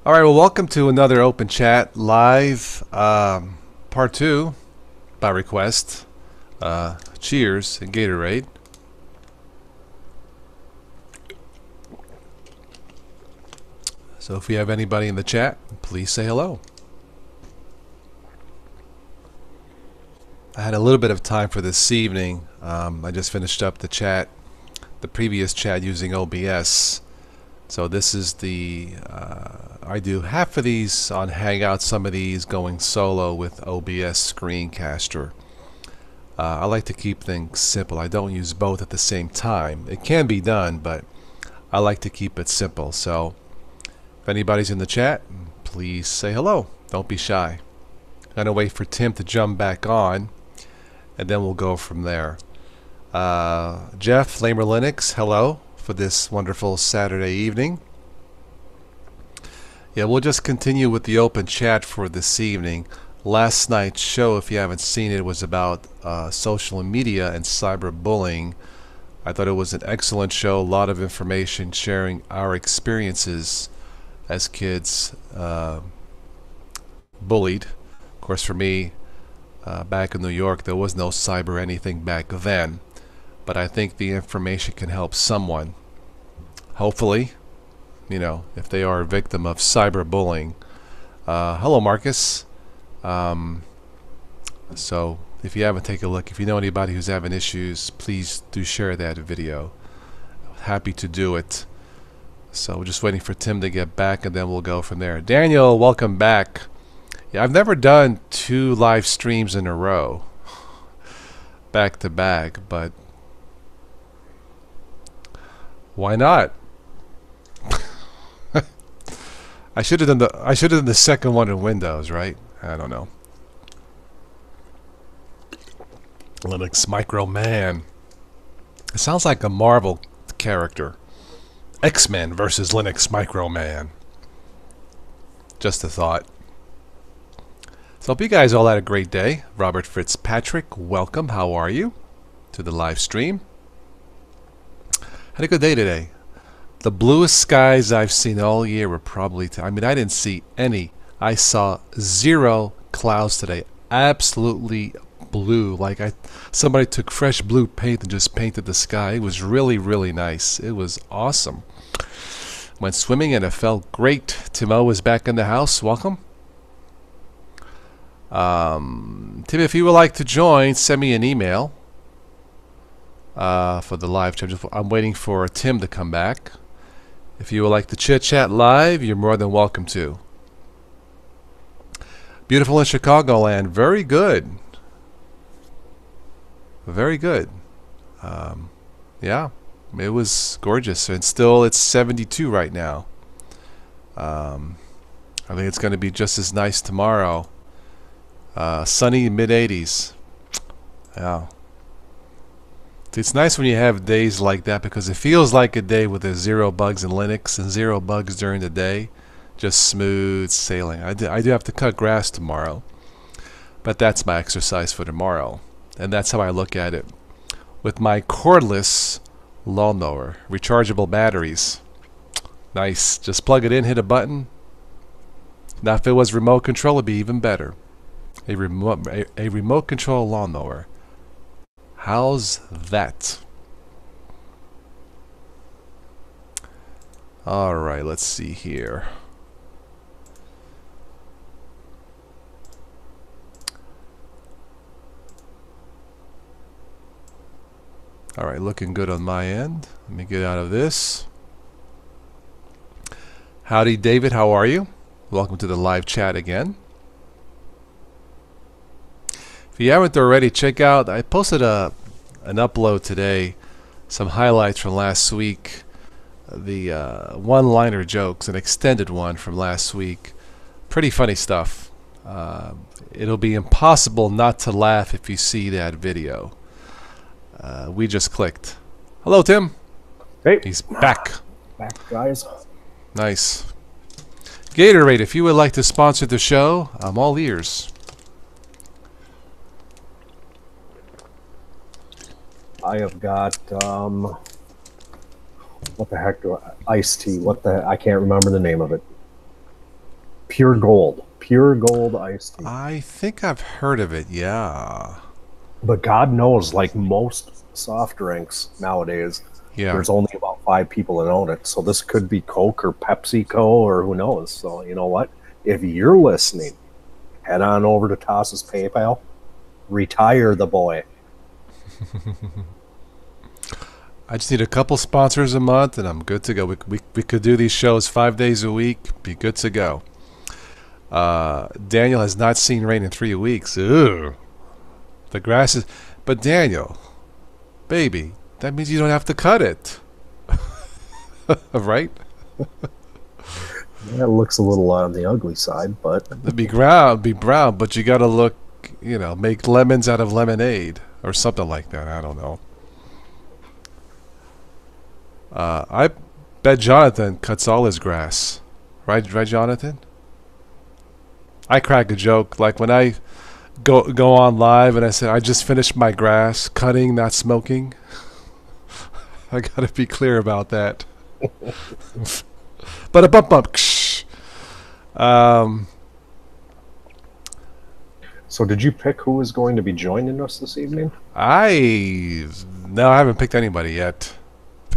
All right, well, welcome to another Open Chat live, part two by request. Cheers and Gatorade. So if we have anybody in the chat, please say hello. I had a little bit of time for this evening. I just finished up the previous chat using OBS. So this is I do half of these on Hangout, some of these going solo with OBS Screencaster. I like to keep things simple. I don't use both at the same time. It can be done, but I like to keep it simple. So if anybody's in the chat, please say hello. Don't be shy. I'm going to wait for Tim to jump back on, and then we'll go from there. Jeff, Lamer Linux, hello for this wonderful Saturday evening. Yeah, we'll just continue with the open chat for this evening. Last night's show, if you haven't seen it, was about social media and cyberbullying. I thought it was an excellent show, a lot of information sharing our experiences as kids bullied. Of course, for me, back in New York, there was no cyber anything back then. But I think the information can help someone. Hopefully, if they are a victim of cyberbullying. Hello, Marcus. So if you haven't taken a look, if you know anybody who's having issues, please do share that video. Happy to do it. So we're just waiting for Tim to get back, and then we'll go from there. Daniel, welcome back. Yeah, I've never done 2 live streams in a row, back to back, but why not? I should have done the second one in Windows, right? I don't know. Linux Micro Man. It sounds like a Marvel character. X-Men versus Linux Micro Man. Just a thought. So hope you guys all had a great day. Robert Fitzpatrick, welcome. How are you to the live stream? Had a good day today. The bluest skies I've seen all year were probably... I didn't see any. I saw 0 clouds today. Absolutely blue. Like somebody took fresh blue paint and just painted the sky. It was really, really nice. It was awesome. Went swimming and it felt great. Timo was back in the house. Welcome. Tim, if you would like to join, send me an email for the live chat. I'm waiting for Tim to come back. If you would like to chit chat live, you're more than welcome to. Beautiful in Chicagoland. Very good. Very good. Yeah, it was gorgeous. And still, it's 72 right now. I think it's going to be just as nice tomorrow. Sunny mid-80s. Yeah. It's nice when you have days like that because it feels like a day with 0 bugs in Linux and 0 bugs during the day. Just smooth sailing. I do have to cut grass tomorrow, but that's my exercise for tomorrow. And that's how I look at it. With my cordless lawnmower, rechargeable batteries. Nice. Just plug it in, hit a button. Now if it was remote control, it'd be even better. A remote control lawnmower. How's that? Alright, let's see here. Alright, looking good on my end. Let me get out of this. Howdy, David. How are you? Welcome to the live chat again. If you haven't already, check out, I posted an upload today, some highlights from last week, the one-liner jokes, an extended one from last week. Pretty funny stuff. It'll be impossible not to laugh if you see that video. We just clicked. Hello, Tim. Hey. He's back. Back, guys. Nice. Gatorade, if you would like to sponsor the show, I'm all ears. I have got what the heck do iced tea? What the I can't remember the name of it. Pure gold iced tea. I think I've heard of it. Yeah. But God knows, like most soft drinks nowadays, Yeah. there's only about 5 people that own it. So this could be Coke or PepsiCo or who knows. So you know what? If you're listening, head on over to Toss's PayPal, retire the boy. I just need a couple sponsors a month, and I'm good to go. We could do these shows 5 days a week. Be good to go. Daniel has not seen rain in 3 weeks. Ugh. The grass is... But Daniel, baby, that means you don't have to cut it. Right? That looks a little on the ugly side, but... It'd be brown, but you gotta look, make lemons out of lemonade. Or something like that. I don't know. I bet Jonathan cuts all his grass. Right, Jonathan? I crack a joke. Like when I go on live and I say, I just finished my grass, cutting, not smoking. I gotta be clear about that. But a bump. So did you pick who was going to be joining us this evening? No, I haven't picked anybody yet.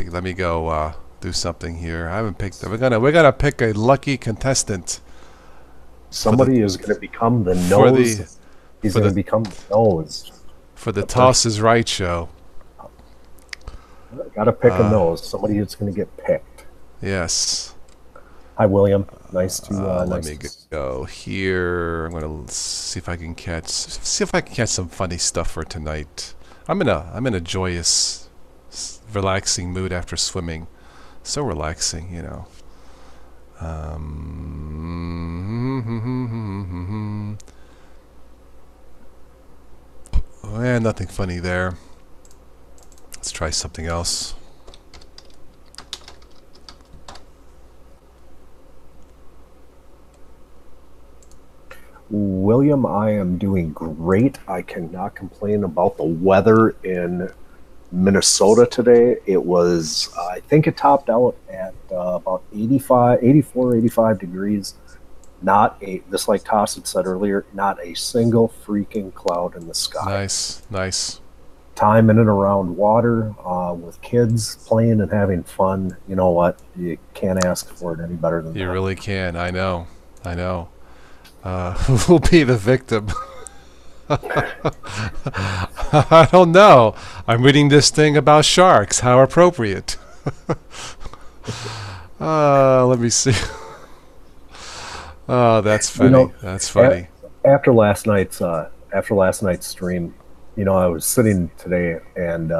Let me go do something here. I haven't picked. We're gonna pick a lucky contestant. Somebody is going to become the nose. He's going to become the nose for the Toss is Right show. Got to pick a nose. Somebody is going to get picked. Yes. Hi, William. Nice to. Let me go here. I'm gonna see if I can catch some funny stuff for tonight. I'm in a joyous, relaxing mood after swimming. So relaxing, And nothing funny there. Let's try something else. William, I am doing great. I cannot complain about the weather in Minnesota today. It was, I think it topped out at about 84, 85 degrees. Just like Toss had said earlier, not a single freaking cloud in the sky. Nice. Time in and around water, with kids playing and having fun. You know what? You can't ask for it any better than that. You really can. I know. Who will be the victim? I don't know. I'm reading this thing about sharks. How appropriate. Let me see. Oh, that's funny. That's funny. After last night's stream, I was sitting today and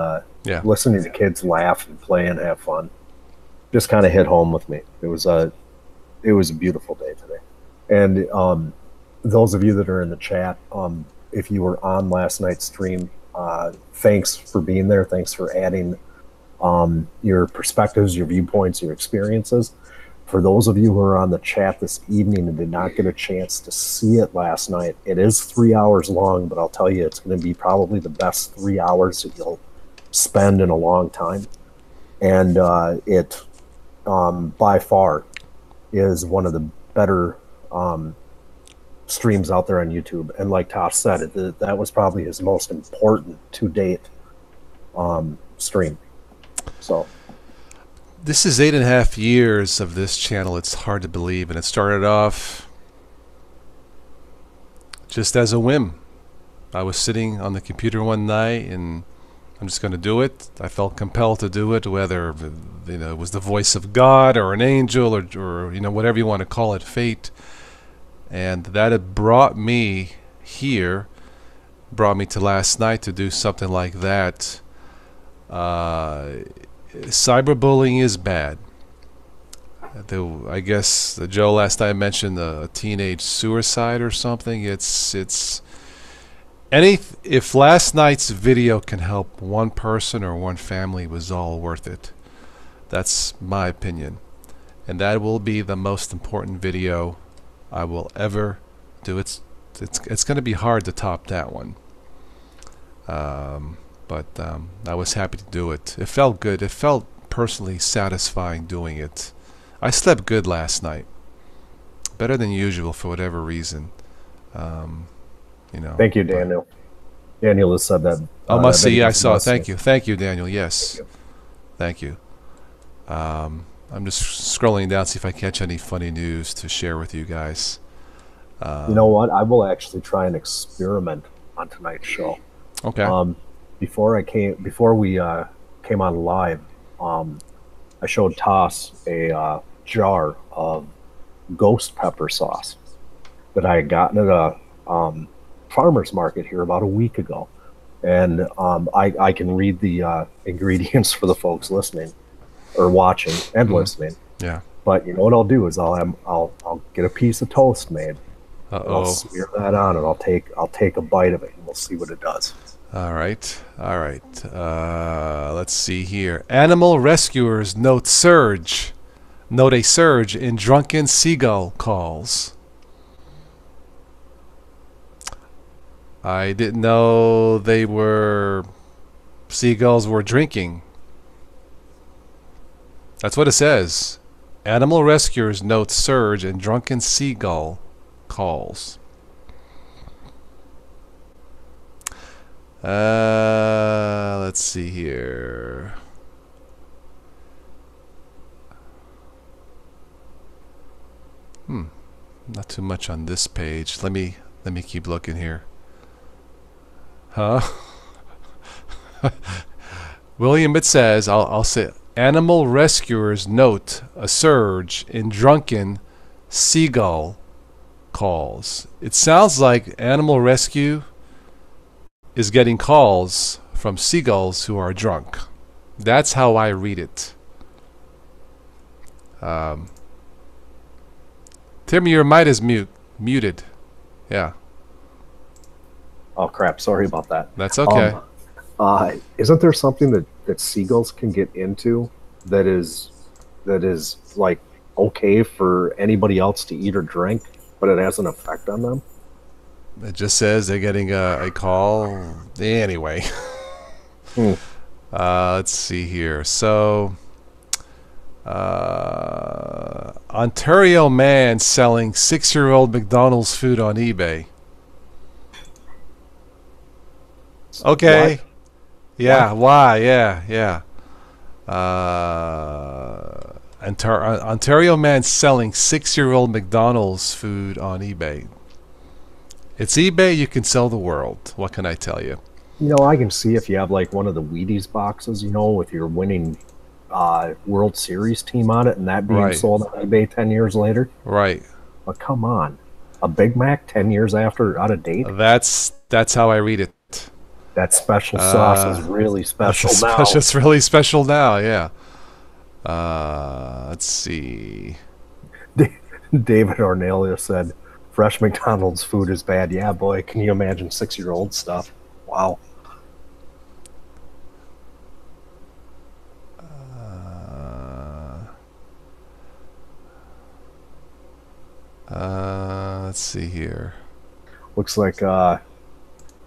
listening to kids laugh and play and have fun. Just kind of hit home with me. It was a beautiful day today. And those of you that are in the chat, if you were on last night's stream, thanks for being there. Thanks for adding your perspectives, your viewpoints, your experiences. For those of you who are on the chat this evening and did not get a chance to see it last night, it is 3 hours long, but I'll tell you, it's going to be probably the best 3 hours that you'll spend in a long time. And it, by far, is one of the better streams out there on YouTube. And like Tosh said, that was probably his most important to date stream. So this is 8.5 years of this channel. It's hard to believe, and it started off just as a whim. I was sitting on the computer one night and I'm just going to do it. I felt compelled to do it, whether it was the voice of God or an angel or whatever you want to call it, fate. And that had brought me here, brought me to last night to do something like that. Cyberbullying is bad. I guess Joe last night mentioned a teenage suicide or something. If last night's video can help one person or one family, it was all worth it. That's my opinion. And that will be the most important video I will ever do. It's going to be hard to top that one. But I was happy to do it. It felt good. It felt personally satisfying doing it. I slept good last night. better than usual for whatever reason. Thank you, Daniel. Daniel has said that. Must see. I saw. Thank you, Daniel. Yes, thank you. I'm just scrolling down, see if I catch any funny news to share with you guys. You know what? I will actually try and experiment on tonight's show. Okay. Before we came on live, I showed Toss a jar of ghost pepper sauce that I had gotten at a farmer's market here about a week ago, and I can read the ingredients for the folks listening or watching and listening. Yeah. But you know what I'll do is I'll get a piece of toast made. I'll smear that on, and I'll take a bite of it, and we'll see what it does. All right. Let's see here. Animal rescuers note a surge in drunken seagull calls. I didn't know seagulls were drinking. That's what it says. Animal rescuers note surge in drunken seagull calls. Let's see here. Not too much on this page. Let me keep looking here. Huh? William, it says, I'll say, animal rescuers note a surge in drunken seagull calls. It sounds like animal rescue is getting calls from seagulls who are drunk. That's how I read it. Tim, your mic is muted. Yeah. Oh crap! Sorry about that. That's okay. Isn't there something that seagulls can get into that is like okay for anybody else to eat or drink, but it has an effect on them? It just says they're getting a call. Anyway. Let's see here. So, Ontario man selling 6-year-old McDonald's food on eBay. Okay. What? Yeah. What? Why? Yeah. Ontario man selling 6-year-old McDonald's food on eBay. It's eBay. You can sell the world. What can I tell you? I can see if you have like one of the Wheaties boxes, with your winning World Series team on it, and that being sold on eBay 10 years later. Right. But come on, a Big Mac 10 years after out of date. That's how I read it. That special sauce is really special now. It's really special now. Yeah. Let's see. David Ornelia said, "Fresh McDonald's food is bad." Yeah, boy, can you imagine 6-year-old stuff? Wow. Let's see here. Looks like the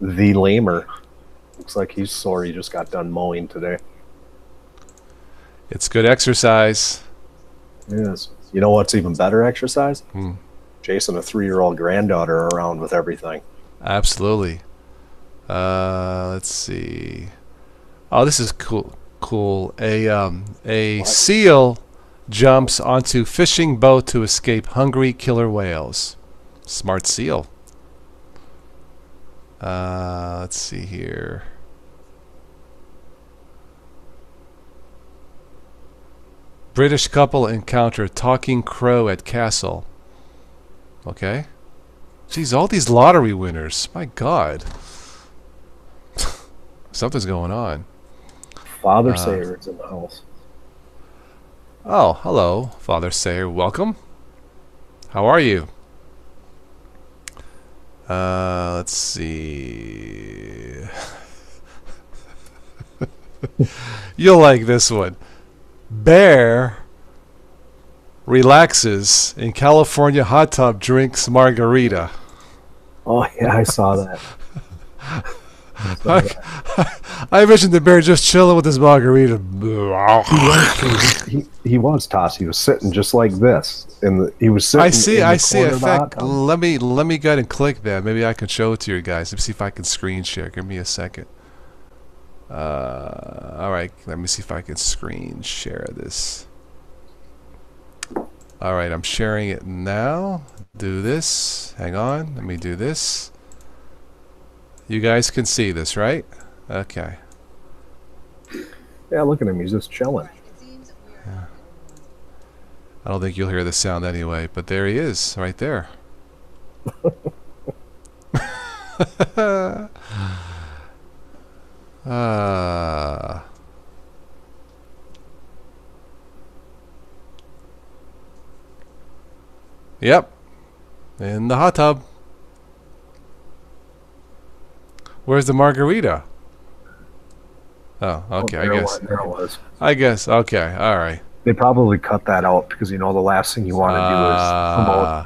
Lamer. Looks like he's sore. He just got done mowing today. It's good exercise. It is. You know what's even better exercise? Chasing a 3-year-old granddaughter around with everything. Absolutely. Let's see. Oh, this is cool. A seal jumps onto fishing boat to escape hungry killer whales. Smart seal. Let's see here. British couple encounter talking crow at castle. Okay. Geez, all these lottery winners. My God. Something's going on. Father Sayer is in the house. Oh, hello, Father Sayer. Welcome. How are you? Let's see. You'll like this one. Bear relaxes in California hot tub, drinks margarita. Oh, yeah, I saw that. I envisioned the bear just chilling with his margarita. He was, Toss. He was sitting just like this, he was sitting. I see. In fact, let me go ahead and click that. Maybe I can show it to you guys. Let me see if I can screen share. Give me a second. All right, let me see if I can screen share this. All right, I'm sharing it now. Do this. Hang on. Let me do this. You guys can see this, right? Okay. Yeah, look at him. He's just chilling. Yeah. I don't think you'll hear the sound anyway, but there he is, right there. Yep. In the hot tub. Where's the margarita? Oh, okay. There it was. I guess. Okay. All right. They probably cut that out because the last thing you want to do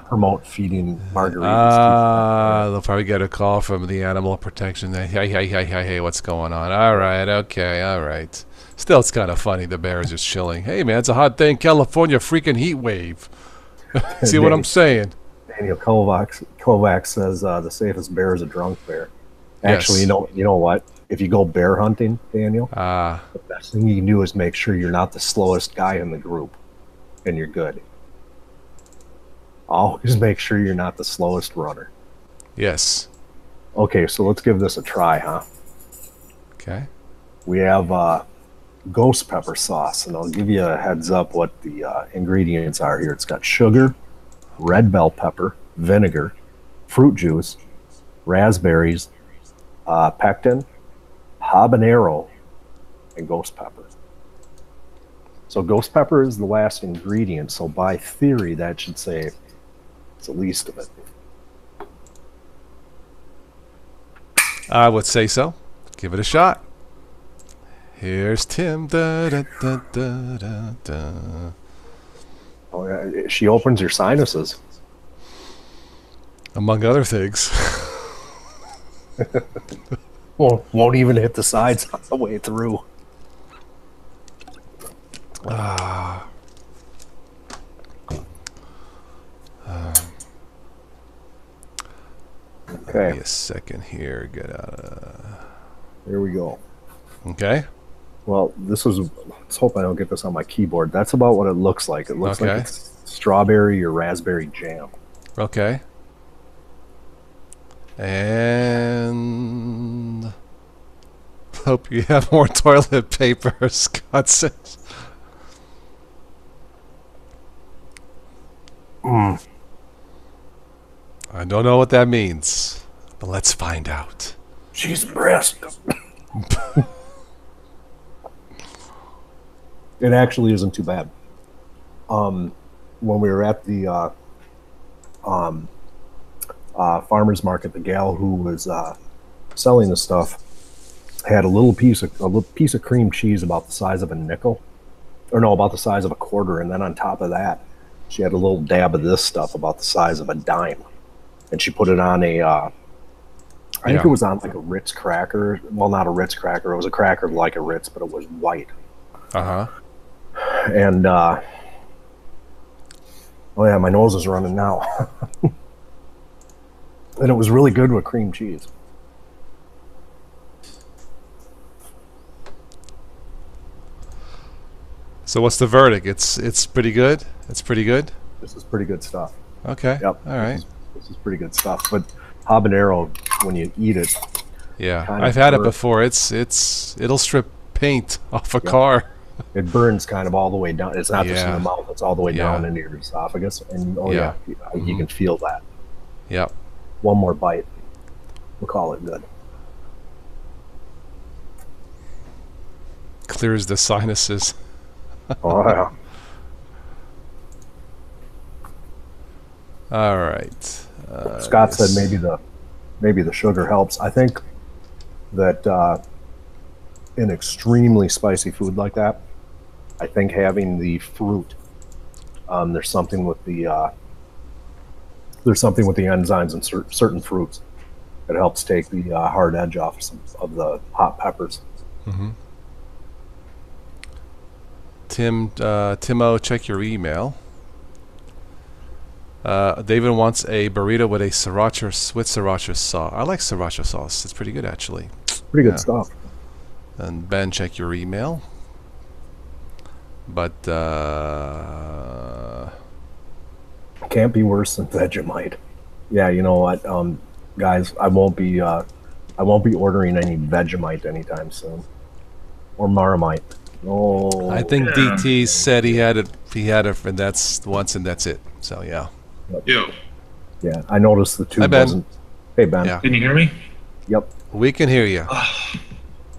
is promote feeding margaritas. They'll probably get a call from the animal protection. Hey, what's going on? All right. Okay. All right. Still, it's kind of funny. The bear is just chilling. Hey, man, it's a hot day in California. Freaking heat wave. See what I'm saying? Daniel Kovacs says the safest bear is a drunk bear. Actually, yes. You know what? If you go bear hunting, Daniel, the best thing you can do is make sure you're not the slowest guy in the group, and you're good. Always make sure you're not the slowest runner. Yes. Okay, so let's give this a try, huh? Okay. We have ghost pepper sauce, and I'll give you a heads up what the ingredients are here. It's got sugar, red bell pepper, vinegar, fruit juice, raspberries, pectin, habanero, and ghost pepper. So ghost pepper is the last ingredient, so by theory that should say it's the least of it. I would say so. Give it a shot. Here's Tim. Da, da, da, da, da, da. Oh, yeah. She opens your sinuses. Among other things. Won't even hit the sides on the way through. Okay. Give me a second here. Get out. Here we go. Okay. Well, let's hope I don't get this on my keyboard. That's about what it looks like. It looks like it's strawberry or raspberry jam. Okay. And hope you have more toilet paper, Scott says. I don't know what that means, but let's find out. She's breast. It actually isn't too bad. When we were at the farmer's market, the gal who was selling the stuff had a little piece of cream cheese about the size of a nickel, or no, about the size of a quarter, and then on top of that, she had a little dab of this stuff about the size of a dime, and she put it on I think it was on like a Ritz cracker. Well, not a Ritz cracker. It was a cracker like a Ritz, but it was white. And oh yeah, my nose is running now. And it was really good with cream cheese. So what's the verdict? It's pretty good. It's pretty good. This is pretty good stuff. Okay. Yep. All right. This is pretty good stuff. But habanero, when you eat it, yeah, I've had it before. It'll strip paint off a car. It burns kind of all the way down. It's not just in the mouth; it's all the way down into your esophagus, and you can feel that. Yep. One more bite, we'll call it good. Clears the sinuses. Oh yeah. All right. Scott said maybe the sugar helps. I think that in extremely spicy food like that, I think having the fruit, there's something with the enzymes in certain fruits It helps take the hard edge off some of the hot peppers. Mm-hmm. Timo, check your email. David wants a burrito with sriracha sauce. I like sriracha sauce. It's pretty good, actually. Pretty good stuff. And Ben, check your email. But can't be worse than Vegemite. Yeah, you know what, guys, I won't be ordering any Vegemite anytime soon, or Marmite. Oh, I think DT said he had it, and that's once, and that's it. So yeah. Yeah, I noticed the tube wasn't. Hey Ben. Yeah. Can you hear me? Yep. We can hear you.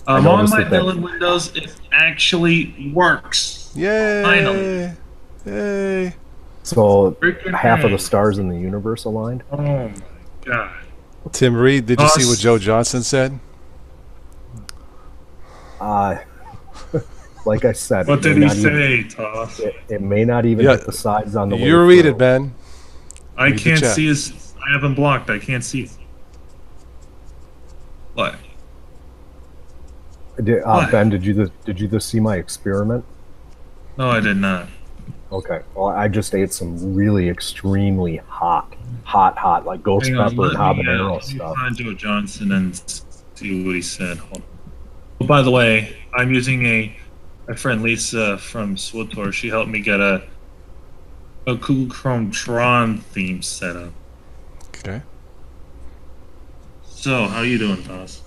On my Dylan Windows, it actually works. Yay! Finally. Yay! So half of the stars in the universe aligned. Oh my god! Tim Reed, did you see what Joe Johnson said? Like I said. What did he say, Toss? It may not even hit the sides on the way. You read it, Ben. I can't see his. I have him blocked. I can't see. What? Ben, did you just see my experiment? No, I did not. Okay. Well, I just ate some really extremely hot, like ghost pepper and habanero stuff. Let me find Joe Johnson and see what he said. Hold on. Oh, by the way, I'm using my friend Lisa from SWTOR. She helped me get a Google Chrome Tron theme set up. Okay. So, how you doing, Toss?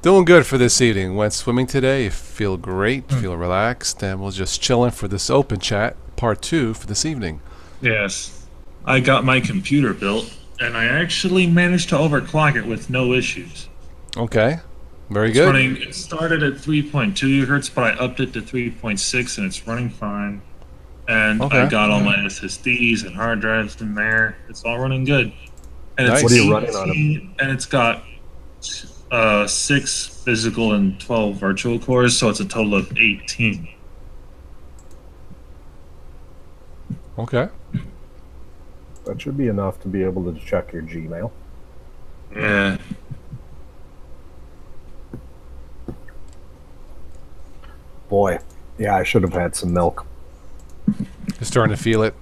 Doing good for this evening. Went swimming today. Feel great. Feel relaxed. And we're just chilling for this open chat, part 2 for this evening. Yes. I got my computer built, and I actually managed to overclock it with no issues. Okay. Very good. It started at 3.2 gigahertz, but I upped it to 3.6, and it's running fine. And I got all my SSDs and hard drives in there. It's all running good. And nice. What are you running on it? And it's got 6 physical and 12 virtual cores, so it's a total of 18. Okay. That should be enough to be able to check your Gmail. Yeah. Boy, yeah, I should have had some milk. You're starting to feel it?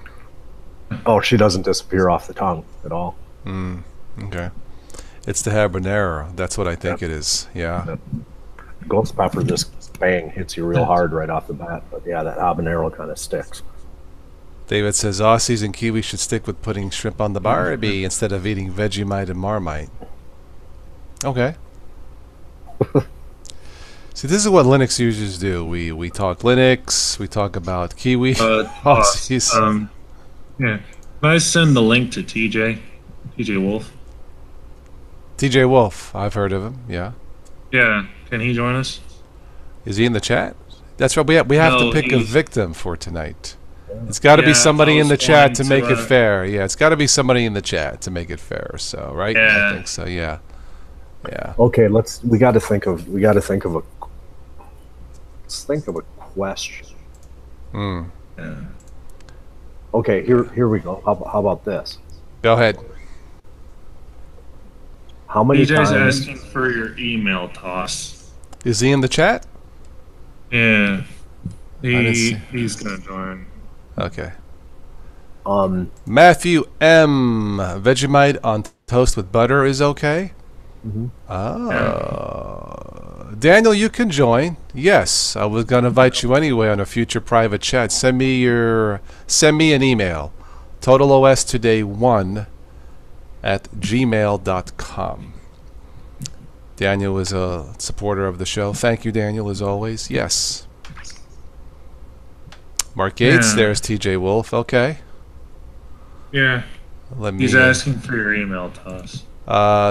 Oh, she doesn't disappear off the tongue at all. Okay. It's the habanero. That's what I think it is. Yeah. Ghost pepper just bang hits you real hard right off the bat. But yeah, that habanero kind of sticks. David says Aussies and Kiwis should stick with putting shrimp on the Barbie instead of eating Vegemite and Marmite. Okay. See, this is what Linux users do. We talk Linux. We talk about Kiwi. Aussies. Yeah. Can I send the link to TJ Wolf? TJ Wolf. I've heard of him. Yeah. Yeah. Can he join us? Is he in the chat? That's right. We have to pick a victim for tonight. It's got to be somebody in the chat to make it fair. Yeah, it's got to be somebody in the chat to make it fair. So, right? Yeah. I think so. Yeah. Yeah. Okay, we got to think of a question. Yeah. Okay, here we go. How about this? Go ahead. How many DJ's times? asking for your email, Toss. Is he in the chat? Yeah. He's gonna join. Okay. Matthew M. Vegemite on toast with butter is okay? Daniel, you can join. Yes, I was going to invite you anyway on a future private chat. Send me an email. TotalOS2day1@gmail.com. Daniel is a supporter of the show. Thank you, Daniel, as always. Yes. Mark Gates, there's TJ Wolf. Okay. Yeah. He's asking for your email, Toss.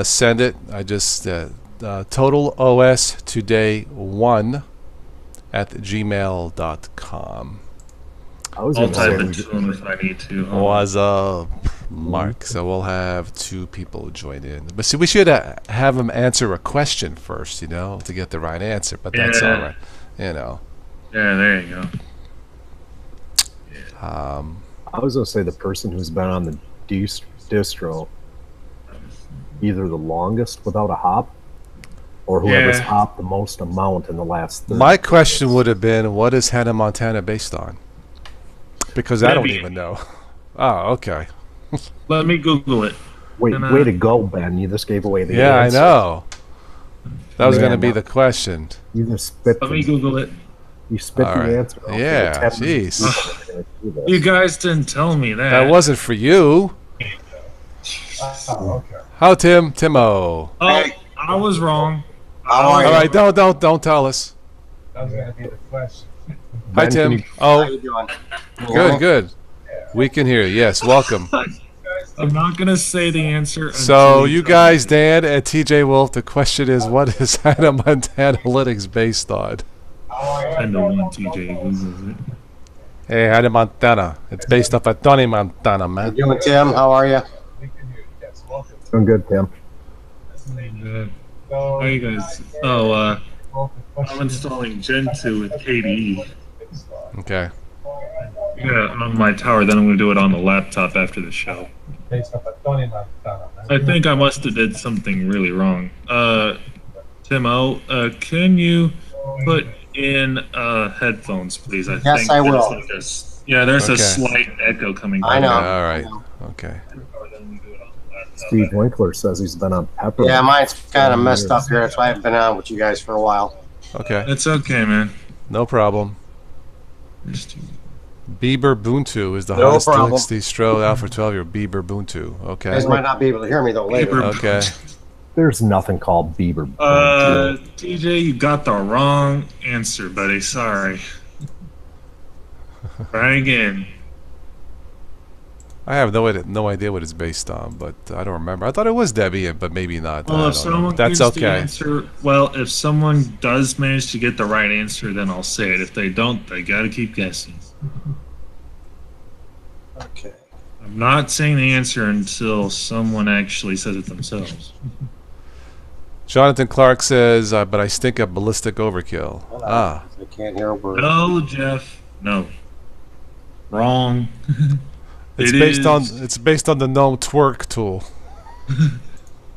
Send it. I just TotalOS2day1@gmail.com. I'll type it to him if I need to. Was Mark. So we'll have 2 people join in. But see, we should have him answer a question first, to get the right answer. But that's all right, Yeah, there you go. I was going to say the person who's been on the distro either the longest without a hop, or whoever's hopped the most amount in the last 30 My question would have been, what is Hannah Montana based on? Because I don't even know. Oh, okay. Let me Google it. Way to go, Ben. You just gave away the Yeah, answer. I know. That was going to be the question. You just spit. Let me Google it. You spit All the right. answer. Yeah, jeez. You guys didn't tell me that. That wasn't for you. Oh, okay. How, Tim? Timo. Oh, I was wrong. All right, don't tell us. That was going to be the question. Hi, Ben, Tim. How you doing? Good. We can hear you. Yes, welcome. I'm not going to say the answer. So, you guys, Dan and TJ Wolf, the question is, what is Hannah Montana Analytics based on? I know when TJ Googles it. Hey, Hannah Montana. It's based off of Tony Montana, man. You doing, Tim? How are you? Doing good, Tim. How you guys? Oh, I'm installing Gen 2 with KDE. Okay. Yeah, on my tower. Then I'm going to do it on the laptop after the show. I think I must have did something really wrong. Timo, can you put in headphones, please? Yes, I will. Like there's a slight echo coming. I know. All right. Okay. Steve Winkler says he's been on Pepper. Yeah, mine's kind of messed up here. That's why I haven't been on with you guys for a while. Okay. It's okay, man. No problem. Bieber Buntu is the No hottest problem. DXD Stro Alpha 12. Your Bieber Buntu. Okay. You guys might not be able to hear me though later. Okay. There's nothing called Bieber. TJ, you got the wrong answer, buddy. Sorry. Try again. I have no idea what it's based on, but I don't remember. I thought it was Debbie, but maybe not. Well, if someone That's gives the okay. answer, well, if someone does manage to get the right answer, then I'll say it. If they don't, they gotta keep guessing. Okay. I'm not saying the answer until someone actually says it themselves. Jonathan Clark says, but I stink of ballistic overkill. I can't hear a word. No, Jeff. No. Wrong. It's based on the GNOME twerk tool.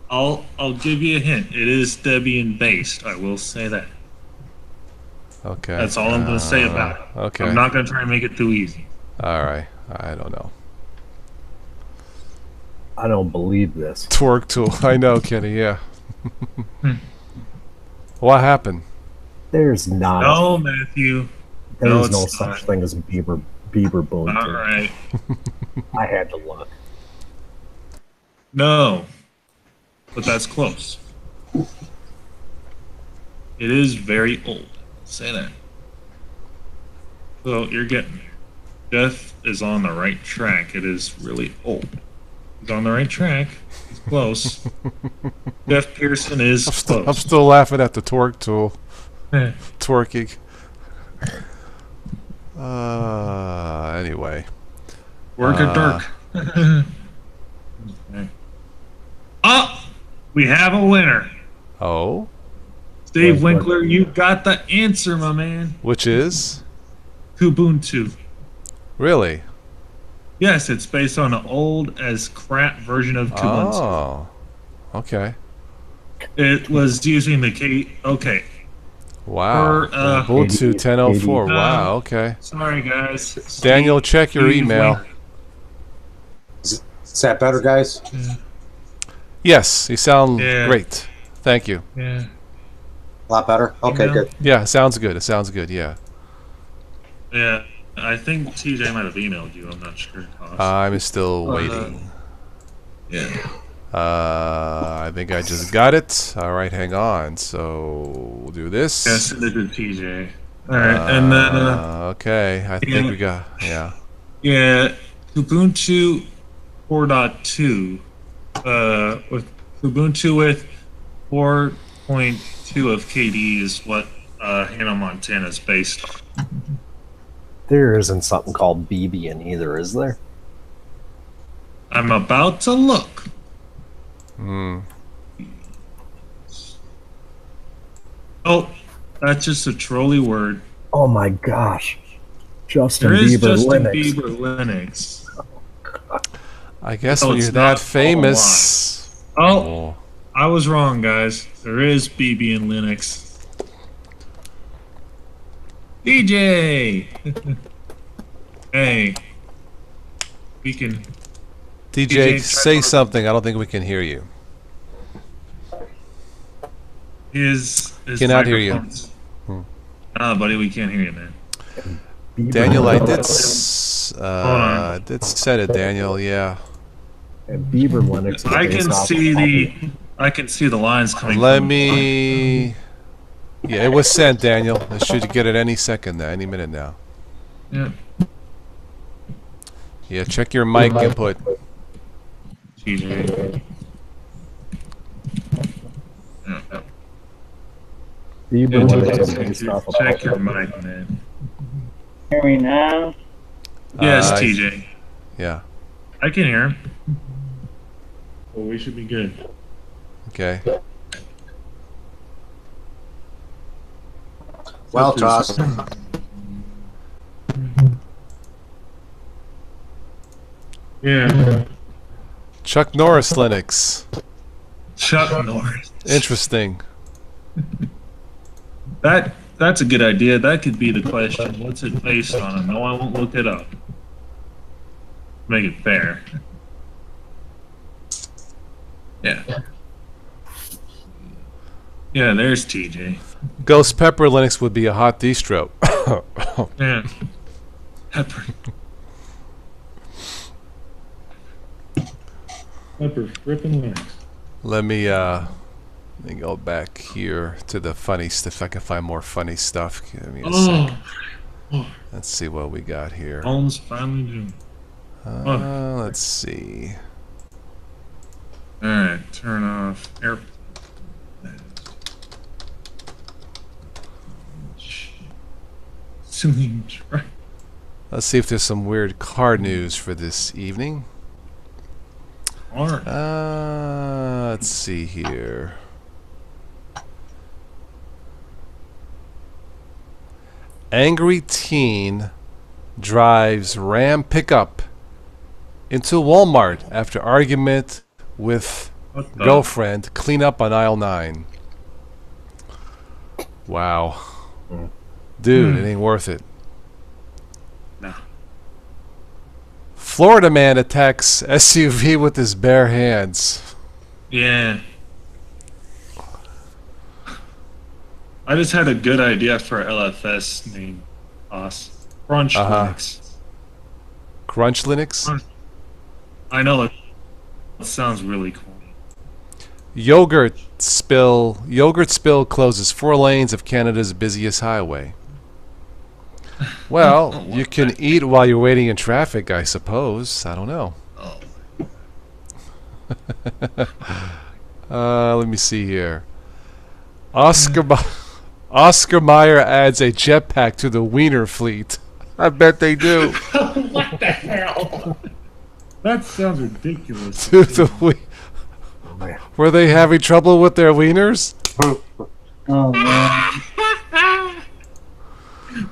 I'll give you a hint. It is Debian based. I will say that. Okay. That's all I'm going to say about it. Okay. I'm not going to try and make it too easy. All right. I don't know. I don't believe this. Twerk tool. I know, Kenny. Yeah. What happened? There's not. No, Matthew. There's no it's such not. thing as Bieber Buntu. All right. I had to look. No, but that's close. It is very old. Say that. So you're getting there. Jeff is on the right track. It is really old. He's on the right track. He's close. Jeff Pearson is close. I'm still laughing at the twerk tool. Eh. Twerking. Anyway. Work at dark. Okay. Oh, we have a winner. Oh? Steve Winkler, you got the answer, my man. Which is? Kubuntu. Really? Yes, it's based on an old as crap version of Kubuntu. Oh. Okay. It was using the K. Okay. Wow. Ubuntu 10.04. Wow. Okay. Sorry, guys. Daniel, check your Steve email. Winkler. Is that better, guys? Yes, you sound Yeah. great. Thank you. Yeah. A lot better? Okay, Email? good. Yeah, it sounds good. It sounds good. Yeah. Yeah. I think TJ might have emailed you. I'm not sure. I'm still waiting. Yeah. I think I just got it. All right, hang on. So we'll do this. Yeah, send it to TJ. All right, and then okay, I think we got yeah, Ubuntu 4.2. With Ubuntu with 4.2 of KDE is what Hannah Montana is based on. There isn't something called Debian either, is there? I'm about to look. Oh, that's just a trolley word. Oh my gosh. Justin There is Bieber Justin Linux. Bieber Linux. I guess So when it's you're not that famous, Oh, I was wrong, guys. There is BB in Linux. DJ! Hey. We can... DJ, say something. I don't think we can hear you. His Cannot hear you. Nah, buddy, we can't hear you, man. Daniel, I did said it, Daniel. Yeah. And Beaver Linux. I can see the lines coming. Let me. Yeah, it was sent, Daniel. I should get it any second now, any minute now. Yeah. Yeah, check your mic input. TJ. Beaver Linux based off of Check your mic, man. Hear me now? Yes, TJ. Yeah. I can hear him. Well, we should be good. Okay. Well tossed. Yeah. Chuck Norris Linux. Chuck Norris. Interesting. That's a good idea. That could be the question. What's it based on? No, I won't look it up. Make it fair. Yeah. Yeah, there's TJ. Ghost Pepper Linux would be a hot distro. Yeah. Pepper. Pepper frippin' Linux. Let me go back here to the funny stuff. If I can find more funny stuff. Give me a sec. Let's see what we got here. Holmes finally doing. Let's see. Alright, turn off airplane. Let's see if there's some weird car news for this evening. Let's see here. Angry teen drives Ram pickup into Walmart after argument with girlfriend. Clean up on aisle 9. Wow. Dude, it ain't worth it. No. Florida man attacks SUV with his bare hands. Yeah. I just had a good idea for LFS name. Crunch Linux. Crunch Linux? I know it sounds really cool. Yogurt spill closes 4 lanes of Canada's busiest highway. Well, you can eat while you're waiting in traffic, I suppose. I don't know. Let me see here. Oscar Mayer adds a jetpack to the Wiener fleet. I bet they do. What the hell? That sounds ridiculous. To the Were they having trouble with their wieners? Oh man.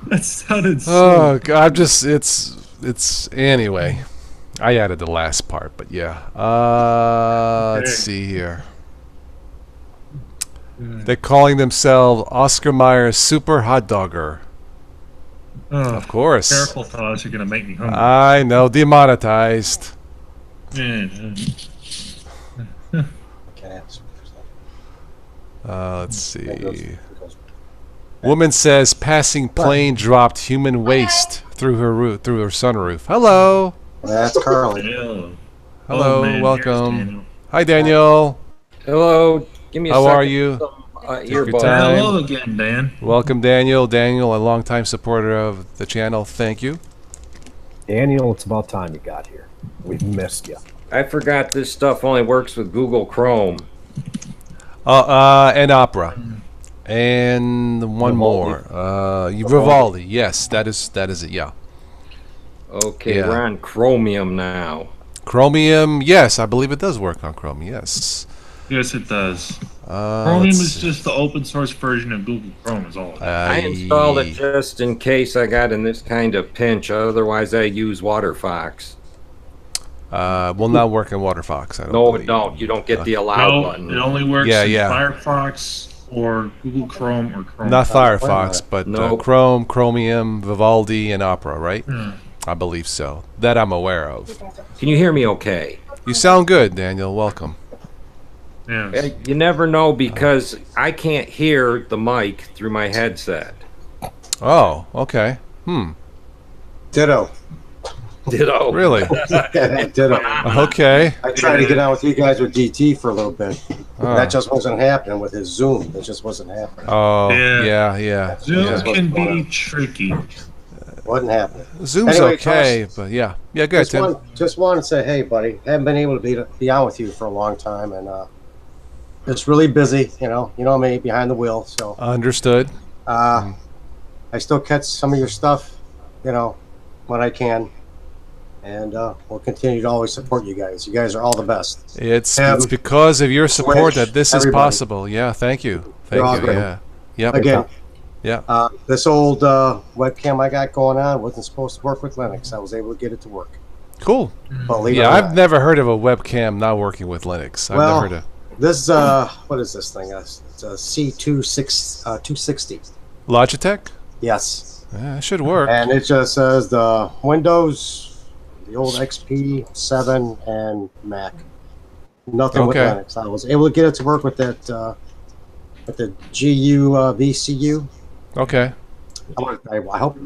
That sounded so... Oh God, it's anyway. I added the last part, but yeah. Let's see here. They're calling themselves Oscar Mayer Super Hot Dogger. Of course. Careful, Toss, you're gonna make me hungry. I know, demonetized. Let's see. Woman says passing plane dropped human waste through her sunroof. Hello. That's Carly. Hello, man, welcome. Hi, Daniel. Hello. Give me a How second. are you? Take your time. Hello again, Dan. Welcome, Daniel. Daniel, a longtime supporter of the channel. Thank you. Daniel, it's about time you got here. We've missed you. I forgot this stuff only works with Google Chrome. And Opera. And one more. Vivaldi. Yes, that is it. Yeah. Okay, Yeah. we're on Chromium now. Chromium. Yes, I believe it does work on Chromium. Yes. Yes, it does. Chromium is just the open source version of Google Chrome, is all. I installed it just in case I got in this kind of pinch. Otherwise, I use WaterFox. Will not work in WaterFox. I don't No, believe. it don't. You don't get the allow No, button. it only works Yeah, in yeah. Firefox or Google Chrome or Chrome. Not Firefox, but Nope. Chrome, Chromium, Vivaldi, and Opera, right? Hmm. I believe so. That I'm aware of. Can you hear me okay? You sound good, Daniel. Welcome. Yes. You never know because I can't hear the mic through my headset. Oh, okay. Ditto. Ditto. Really? Ditto. Okay. I tried to get on with you guys with DT for a little bit. Oh. That just wasn't happening with his Zoom. It just wasn't happening. Oh, Yeah. yeah. Zoom Yeah. can be tricky. Wasn't happening. Zoom's Anyway, okay, but yeah. Yeah, good, Tim. Just wanted to say, hey, buddy, haven't been able to be on with you for a long time, and it's really busy. You know me behind the wheel. So Understood. I still catch some of your stuff, when I can, and we'll continue to always support you guys. You guys are all the best. It's Tim, because of your support Twitch, that this is everybody. possible. Yeah, thank you. You're all Thank you. great. Yeah. Yep. Again, Yeah. this old webcam I got going on wasn't supposed to work with Linux. I was able to get it to work. Cool. Believe it Yeah, or I've not. never heard of a webcam not working with Linux. I've Well, never heard of. This what is this thing? It's a C260. Logitech? Yes, Yeah, it should work. and it just says the Windows, the old XP 7, and Mac. Nothing with Okay. Linux. I was able to get it to work with that with the GU VCU. Okay. I hope.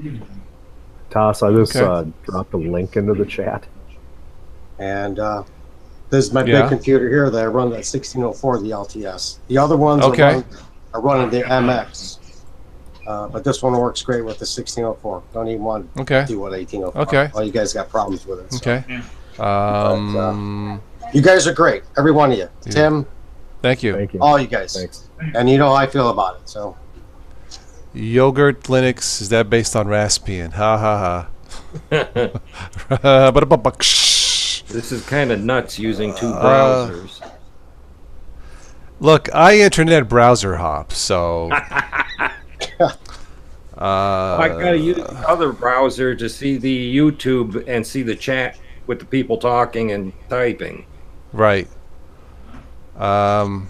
Toss, I just Okay. dropped a link into the chat. And this is my Yeah. big computer here that I run that 1604, the LTS. The other ones Okay. are running the MX. But this one works great with the 1604. Don't even want to Okay. do what 1804. Okay. All you guys got problems with it. So. Okay. You guys are great. Every one of you. Yeah. Tim, Thank you. Thank you. all you guys. Thanks. And you know how I feel about it. So Yogurt Linux, is that based on Raspbian? Ha ha ha. This is kind of nuts using two browsers. Look, I internet browser hop, so. I gotta use the other browser to see the YouTube and see the chat with the people talking and typing. Right. Oh,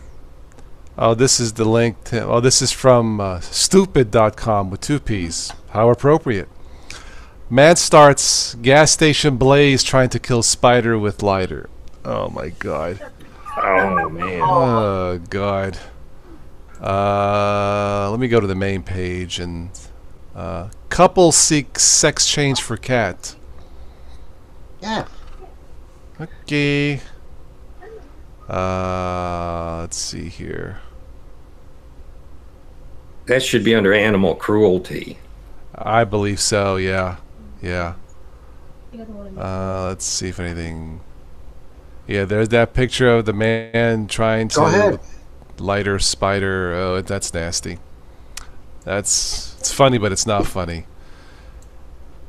this is the link to. Oh, this is from stupid.com with 2 P's. How appropriate. Man starts gas station blaze trying to kill spider with lighter. Oh my god. Oh man. Oh god. Let me go to the main page and couple seeks sex change for cat. yeah, Okay. Let's see here. That should be under animal cruelty. I believe so. Yeah. Yeah. Let's see if anything. Yeah, there's that picture of the man trying Go ahead. to lighter spider. Oh, that's nasty. It's funny, but it's not funny.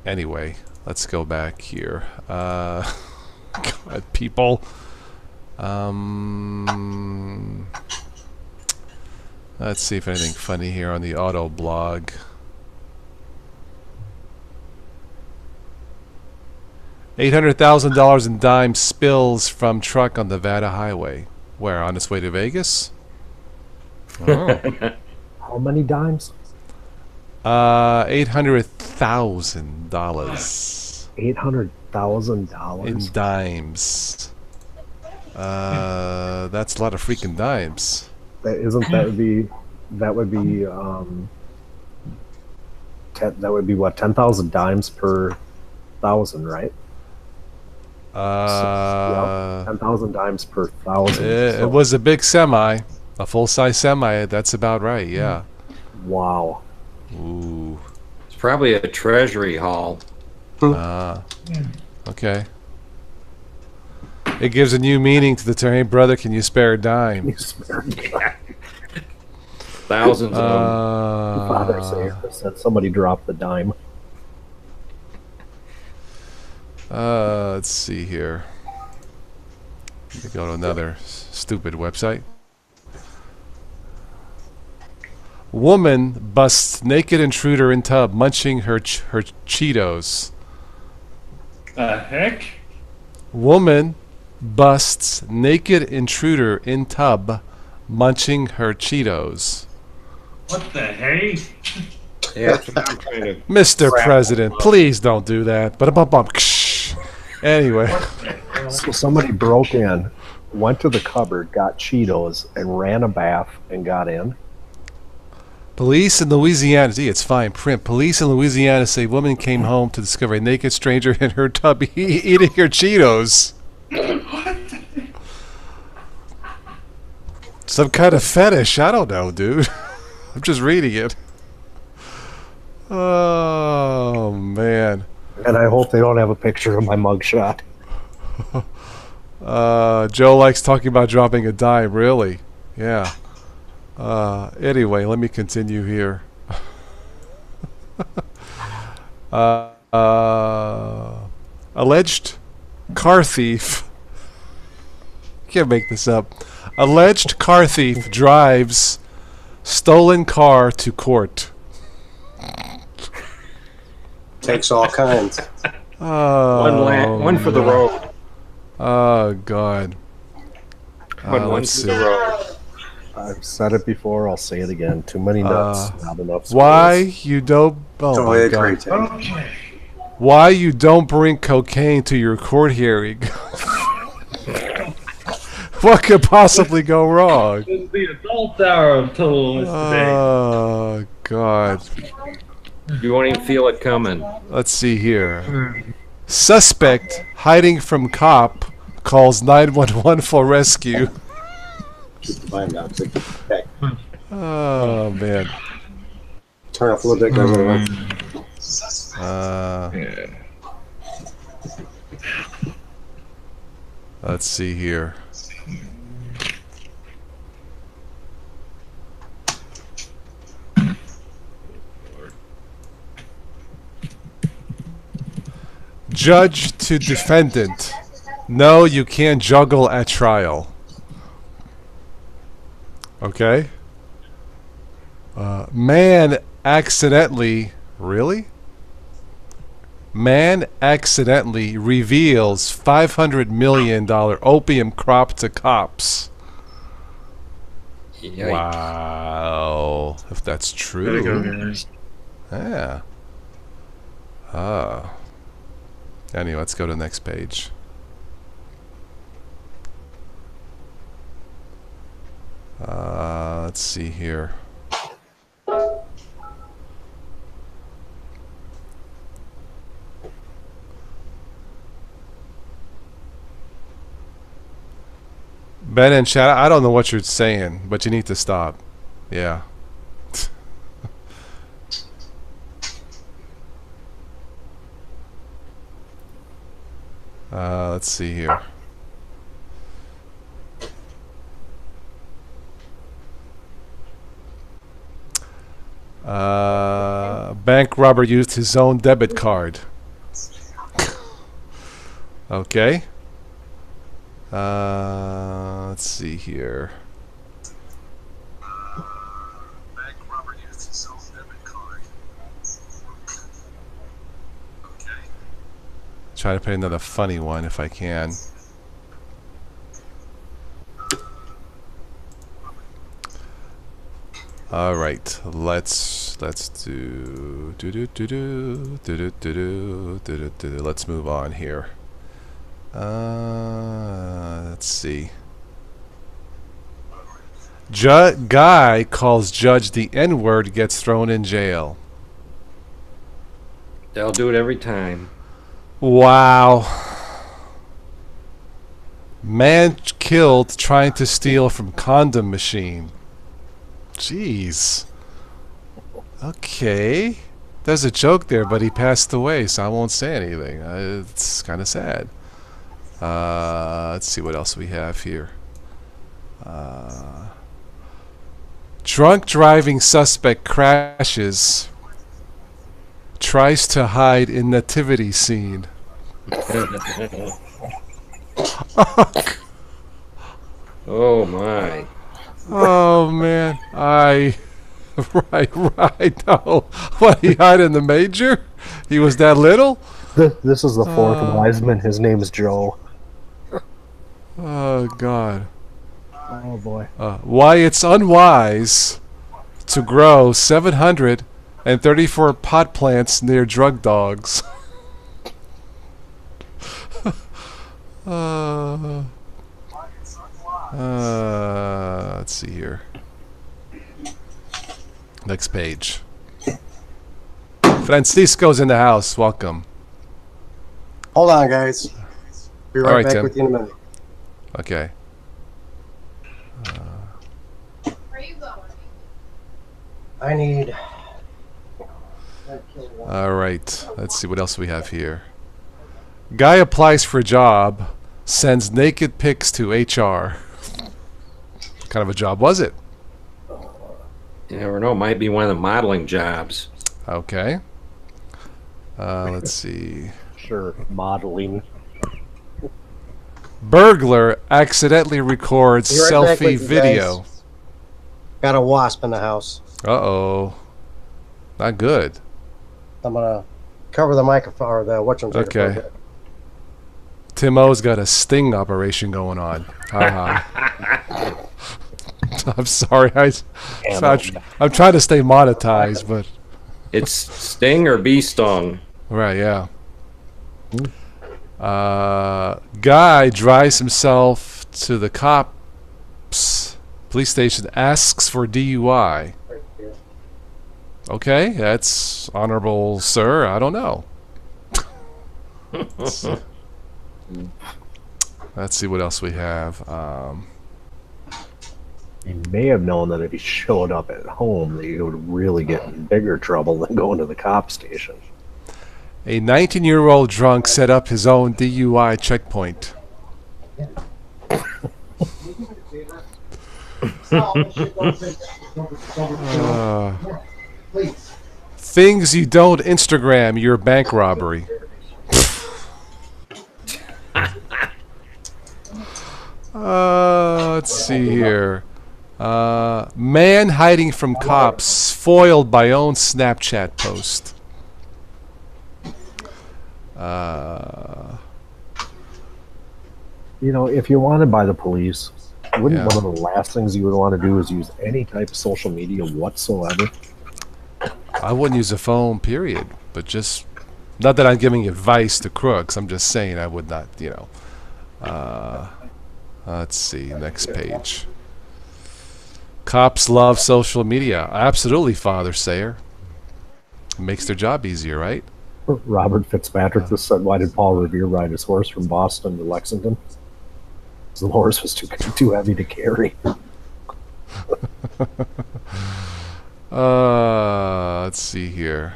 Anyway, let's go back here. God, people. Let's see if anything funny here on the auto blog. $800,000 in dimes spills from truck on Nevada highway. Where, on its way to Vegas? Oh. How many dimes? $800,000 $800,000. in dimes. That's a lot of freaking dimes. That would be that would be what, 10,000 dimes per thousand, right? 10,000 dimes per thousand. It was a big semi, a full-size semi. That's about right. Yeah. Wow. Ooh. It's probably a treasury haul. Okay. It gives a new meaning to the term, "Hey brother, can you spare a dime?" Thousands of them. Father said somebody dropped the dime. Let's see here. Let me go to another stupid website. Woman busts naked intruder in tub munching her Cheetos. The heck? Woman busts naked intruder in tub munching her Cheetos. What the hey? Yeah, that's what I'm trying to. Mr. President, please don't do that. But anyway. So somebody broke in, went to the cupboard, got Cheetos, and ran a bath and got in. Police in Louisiana, it's fine print. Police in Louisiana say woman came home to discover a naked stranger in her tub eating her Cheetos. Some kind of fetish. I don't know, dude. I'm just reading it. Oh, man. And I hope they don't have a picture of my mugshot. Joe likes talking about dropping a dime, really. Yeah. Anyway, let me continue here. Alleged car thief. Can't make this up. Alleged car thief drives stolen car to court. Takes all kinds. One for the road. Oh, God. One for the road. I've said it before, I'll say it again. Too many nuts, not enough space. Why you don't... Oh, my God. Okay. Why you don't bring cocaine to your court hearing? What could possibly go wrong? This is the adult hour of Total today. Oh, God. You won't even feel it coming. Let's see here. Suspect hiding from cop calls 911 for rescue. Keep the volume down. Okay. Oh, man. Turn up a little bit, guys. Let's see here. Judge to defendant. No, you can't juggle at trial. Okay. Man accidentally... Really? Man accidentally reveals $500 million opium crop to cops. Yikes. Wow. If that's true. There you go, guys. Yeah. Anyway, let's go to the next page. Let's see here. Ben and chat, I don't know what you're saying, but you need to stop. Yeah. Let's see here. Bank robber used his own debit card. Okay. Let's see here. Bank robber used his own debit card. Okay. Try to put another funny one if I can. All right, let's do let's move on here. Let's see. Guy calls judge the N-word, gets thrown in jail. They'll do it every time. Wow. Man killed trying to steal from condom machine. Jeez. Okay. There's a joke there, but he passed away, so I won't say anything. It's kind of sad. Let's see what else we have here. Drunk driving suspect crashes. Tries to hide in nativity scene. Oh my. Oh man, right, no. What, he hide in the manger? He was that little? This is the fourth Wiseman. His name is Joe. Oh, God. Oh boy. Why it's unwise to grow 734 pot plants near drug dogs. Let's see here. Next page. Francisco's in the house. Welcome. Hold on, guys. Be All right right, back Tim. with you in a minute. Okay. Where are you going? I need. All right. Let's see what else we have here. Guy applies for a job, sends naked pics to HR. What kind of a job was it? You never know. Might be one of the modeling jobs. Okay. Let's see. Sure, modeling. Burglar accidentally records Be right back selfie with you video. guys. Got a wasp in the house. Uh-oh. Not good. I'm gonna cover the microphone or the whatchamacallit. Okay. Tim O's got a sting operation going on. Haha. I'm sorry. I'm trying to stay monetized, but It's sting or bee stung. right, yeah. Guy drives himself to the cops police station, asks for DUI. Okay, that's honorable, sir. I don't know. Let's see what else we have. He may have known that if he showed up at home, that he would really get in bigger trouble than going to the cop station. A 19-year-old drunk set up his own DUI checkpoint. Things you don't Instagram your bank robbery. Let's see here. Man hiding from cops, foiled by own Snapchat post. You know, if you're wanted by the police, wouldn't Yeah. one of the last things you would want to do is use any type of social media whatsoever? I wouldn't use a phone, period. But just, not that I'm giving advice to crooks. I'm just saying I would not, you know. Let's see, next page. Cops love social media. Absolutely, Father Sayer. It makes their job easier, right? Robert Fitzpatrick just said, "Why did Paul Revere ride his horse from Boston to Lexington? 'Cause the horse was too heavy to carry." Let's see here.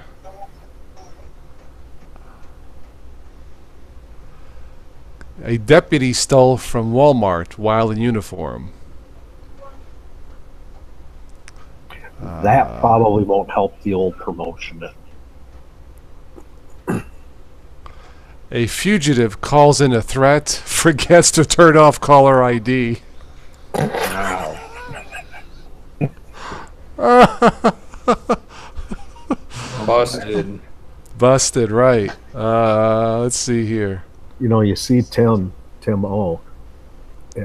A deputy stole from Walmart while in uniform. That probably won't help the old promotion. A fugitive calls in a threat, forgets to turn off caller ID. Busted. Busted, right. Let's see here. You know, you see Tim O.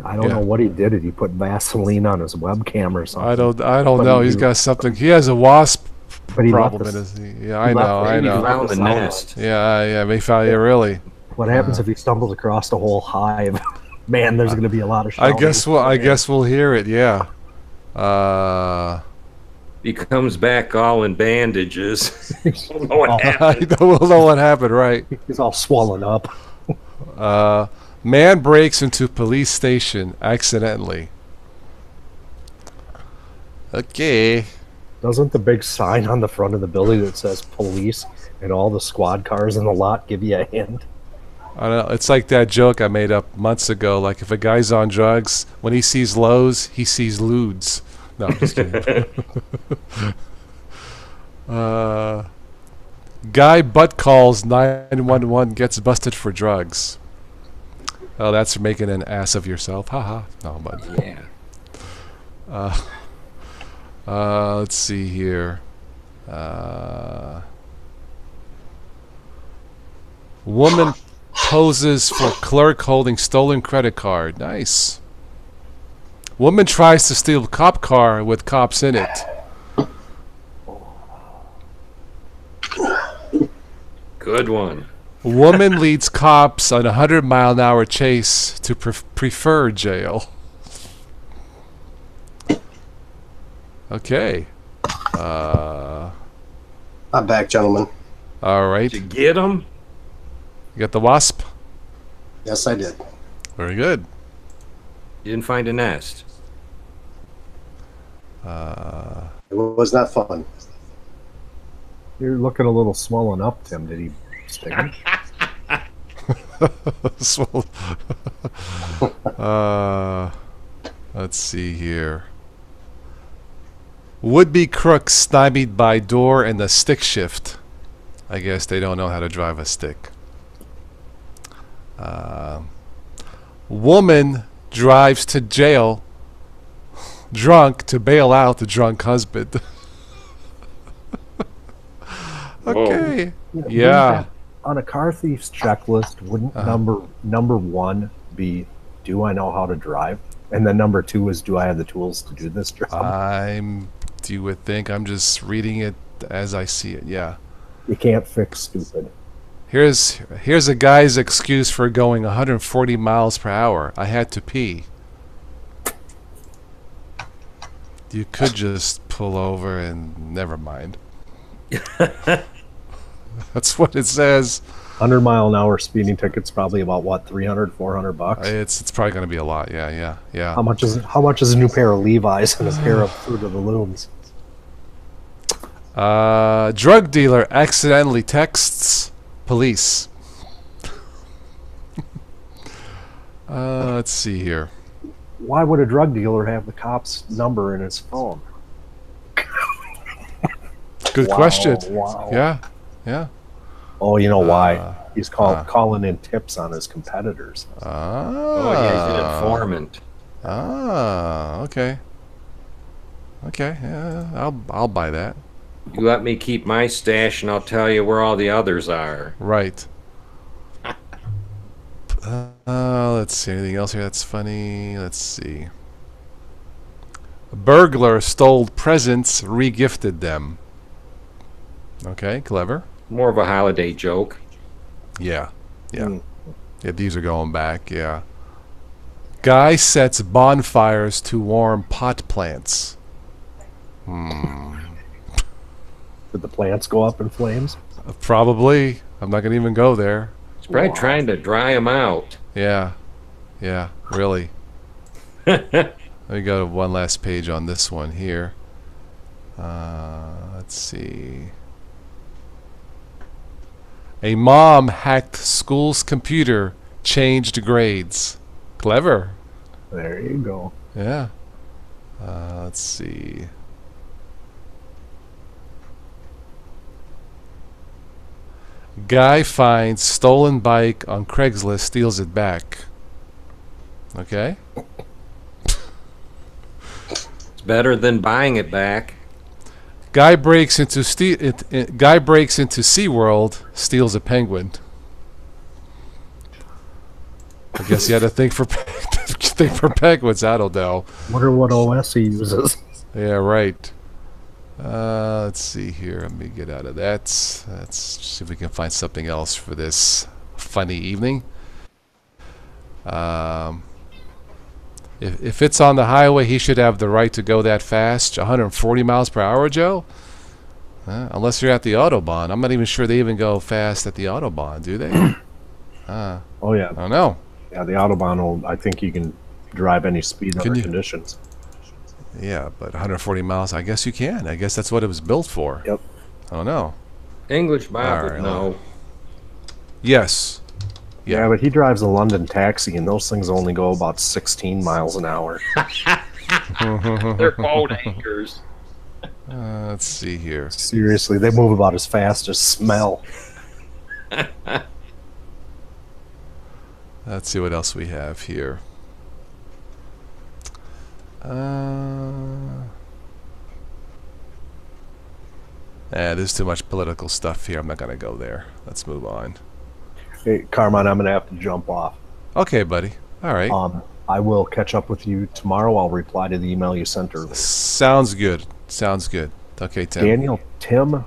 I don't Yeah. know what he did. Did he put Vaseline on his webcam or something? I don't But know. he- He's got something. He has a wasp But he left problem in the- his. Yeah, I he left know. the- I Maybe know. found the nest. Yeah. Maybe really. What happens if he stumbles across the whole hive? Man, there's going to be a lot of I shouting. guess we'll hear it. Yeah. He comes back all in bandages. Don't know what happened. We'll know what happened, right? He's all swollen up. Man breaks into police station accidentally. Okay. Doesn't the big sign on the front of the building that says police and all the squad cars in the lot give you a hint? I don't know. It's like that joke I made up months ago. Like if a guy's on drugs, when he sees lows, he sees lewds. No, I'm just kidding. Guy butt calls 911, gets busted for drugs. Oh, that's making an ass of yourself. Haha. No, but Yeah. let's see here. Woman poses for clerk holding stolen credit card. Nice. Woman tries to steal cop car with cops in it. Good one. Woman leads cops on a 100-mile-an-hour chase to prefer jail. Okay. I'm back, gentlemen. All right. Did you get him? You got the wasp? Yes, I did. Very good. You didn't find a nest. It was not fun. You're looking a little swollen up, Tim. Did he sting you? So, let's see here. Would-be crooks stymied by door and the stick shift. I guess they don't know how to drive a stick. Woman drives to jail drunk to bail out the drunk husband. Okay. Yeah. On a car thief's checklist, wouldn't number one be, do I know how to drive? And then number two is, do I have the tools to do this job? You would think I'm just reading it as I see it. Yeah. You can't fix stupid. Here's a guy's excuse for going 140 miles per hour. I had to pee. You could just pull over and never mind. That's what it says. 100-mile-an-hour speeding ticket's probably about what, $300-400? It's probably going to be a lot. Yeah. How much is a new pair of Levi's and a pair of Fruit of the Looms? Drug dealer accidentally texts police. Let's see here. Why would a drug dealer have the cop's number in his phone? Good question. Wow. Yeah. Oh, you know why? He's calling in tips on his competitors. Oh, yeah, he's an informant. Okay. Yeah, I'll buy that. You let me keep my stash, and I'll tell you where all the others are. Right. Let's see. Anything else here that's funny? Let's see. A burglar stole presents, re-gifted them. Okay, clever. More of a holiday joke. Yeah. Yeah, these are going back, yeah. Guy sets bonfires to warm pot plants. Did the plants go up in flames? Probably. I'm not going to even go there. He's probably trying to dry them out. Yeah, really. Let me go to one last page on this one here. Let's see. A mom hacked school's computer, changed grades. Clever. There you go. Yeah. Let's see. Guy finds stolen bike on Craigslist, steals it back. Okay. It's better than buying it back. Guy breaks into SeaWorld, steals a penguin. I guess you had to think for penguins. I don't know. Wonder what OS he uses. Yeah, right. Let's see here. Let me get out of that. Let's see if we can find something else for this funny evening. If it's on the highway, he should have the right to go that fast. 140 miles per hour, Joe? Unless you're at the Autobahn. I'm not even sure they even go fast at the Autobahn, do they? Oh, yeah. I don't know. Yeah, the Autobahn I think you can drive any speed under conditions. Yeah, but 140 miles, I guess you can. I guess that's what it was built for. Yep. I don't know. English Bob would know. Yes. Yeah, but he drives a London taxi, and those things only go about 16 miles an hour. They're boat anchors. Let's see here. Seriously, they move about as fast as smell. Let's see what else we have here. There's too much political stuff here. I'm not going to go there. Let's move on. Hey, Carmine, I'm going to have to jump off. Okay, buddy. All right. I will catch up with you tomorrow. I'll reply to the email you sent earlier. Sounds good. Sounds good. Okay, Tim. Daniel, Tim,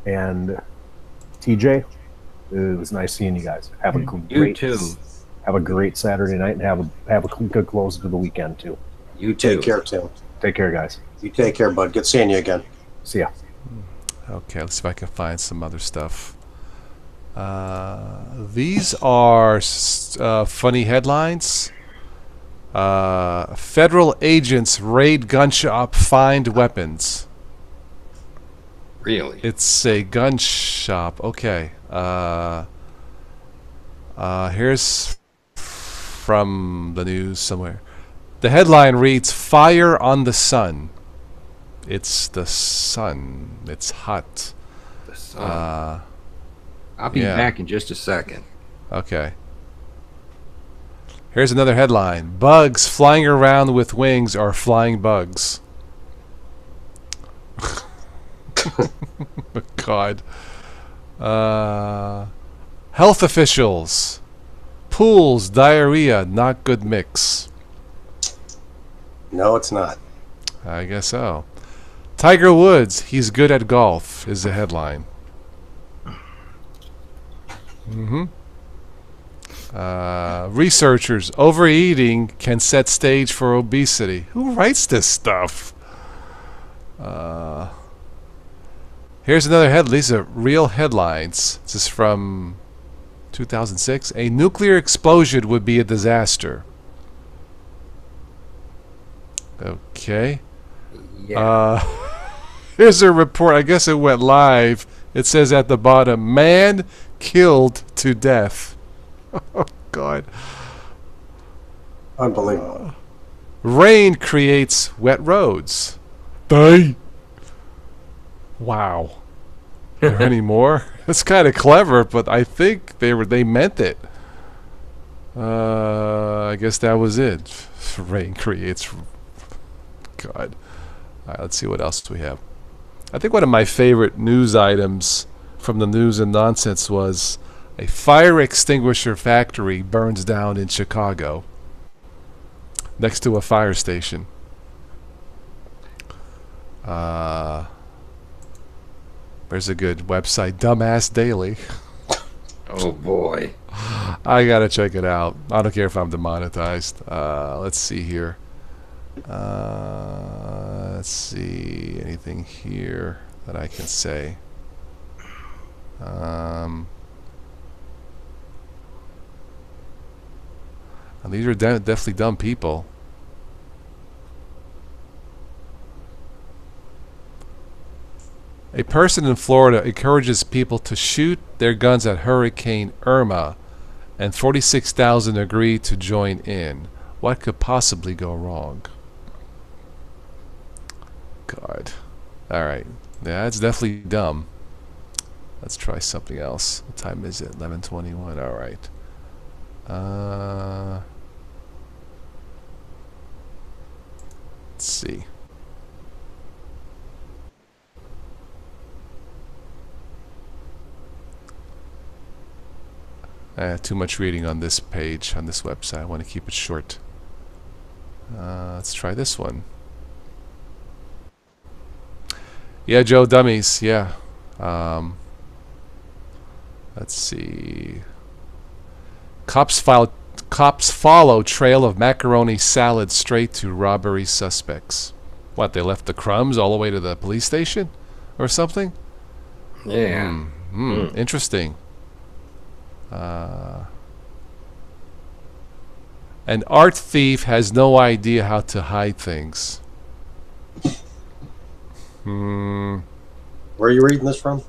and TJ, it was nice seeing you guys. Have a great, You too. Have a great Saturday night, and have a good close to the weekend too. You too. Take care, Tim. Take care, guys. You take care, bud. Good seeing you again. See ya. Okay, let's see if I can find some other stuff. These are funny headlines. Federal agents raid gun shop, find weapons. Really? It's a gun shop. Okay. Here's from the news somewhere. The headline reads, "Fire on the sun." It's the sun. It's hot. The sun. I'll be back in just a second. Okay. Here's another headline. Bugs flying around with wings are flying bugs. God. Health officials. Pools, diarrhea, not good mix. No, it's not. I guess so. Tiger Woods, he's good at golf, is the headline. Researchers, overeating can set stage for obesity. Who writes this stuff? Here's another head. These are real headlines. This is from 2006. A nuclear explosion would be a disaster. Okay. Yeah. Here's a report. I guess it went live. It says at the bottom, man killed to death. Oh, God. Unbelievable. Rain creates wet roads. Die. Wow. Are there any more? It's kind of clever, but I think they meant it. I guess that was it. Rain creates. God. All right, let's see what else we have. I think one of my favorite news items from the News and Nonsense was a fire extinguisher factory burns down in Chicago next to a fire station. There's a good website, Dumbass Daily. Oh boy. I gotta check it out. I don't care if I'm demonetized. Let's see here. Let's see anything here that I can say. And these are definitely dumb people. A person in Florida encourages people to shoot their guns at Hurricane Irma, and 46,000 agree to join in. What could possibly go wrong? God. Alright. Yeah, that's definitely dumb. Let's try something else. What time is it? 11:21. Alright. Let's see. Too much reading on this page, on this website. I want to keep it short. Let's try this one. Yeah, Joe Dummies. Yeah. Let's see. Cops follow trail of macaroni salad straight to robbery suspects. What, they left the crumbs all the way to the police station? Or something? Yeah. Interesting. An art thief has no idea how to hide things. Where are you reading this from?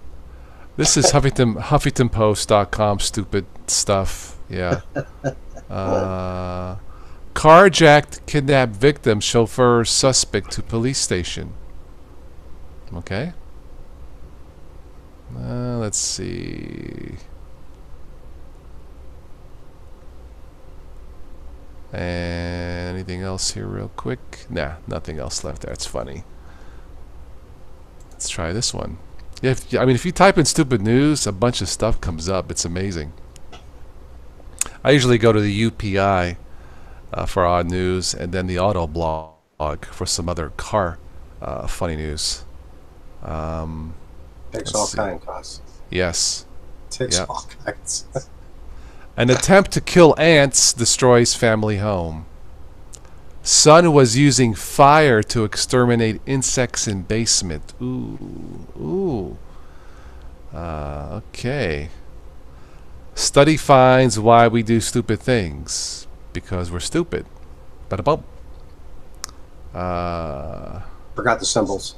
This is HuffingtonPost.com. Stupid stuff. Yeah. Carjacked, kidnapped victim, chauffeur suspect to police station. Okay. Let's see. And anything else here real quick? Nah, nothing else left there. It's funny. Let's try this one. Yeah, if you type in stupid news, a bunch of stuff comes up. It's amazing. I usually go to the UPI for odd news, and then the Auto Blog for some other car funny news. Takes all kinds, costs. Yes. Takes all kinds. An attempt to kill ants destroys family home. Son was using fire to exterminate insects in basement. Ooh. Okay. Study finds why we do stupid things. Because we're stupid. Ba-da-bum. Forgot the symbols.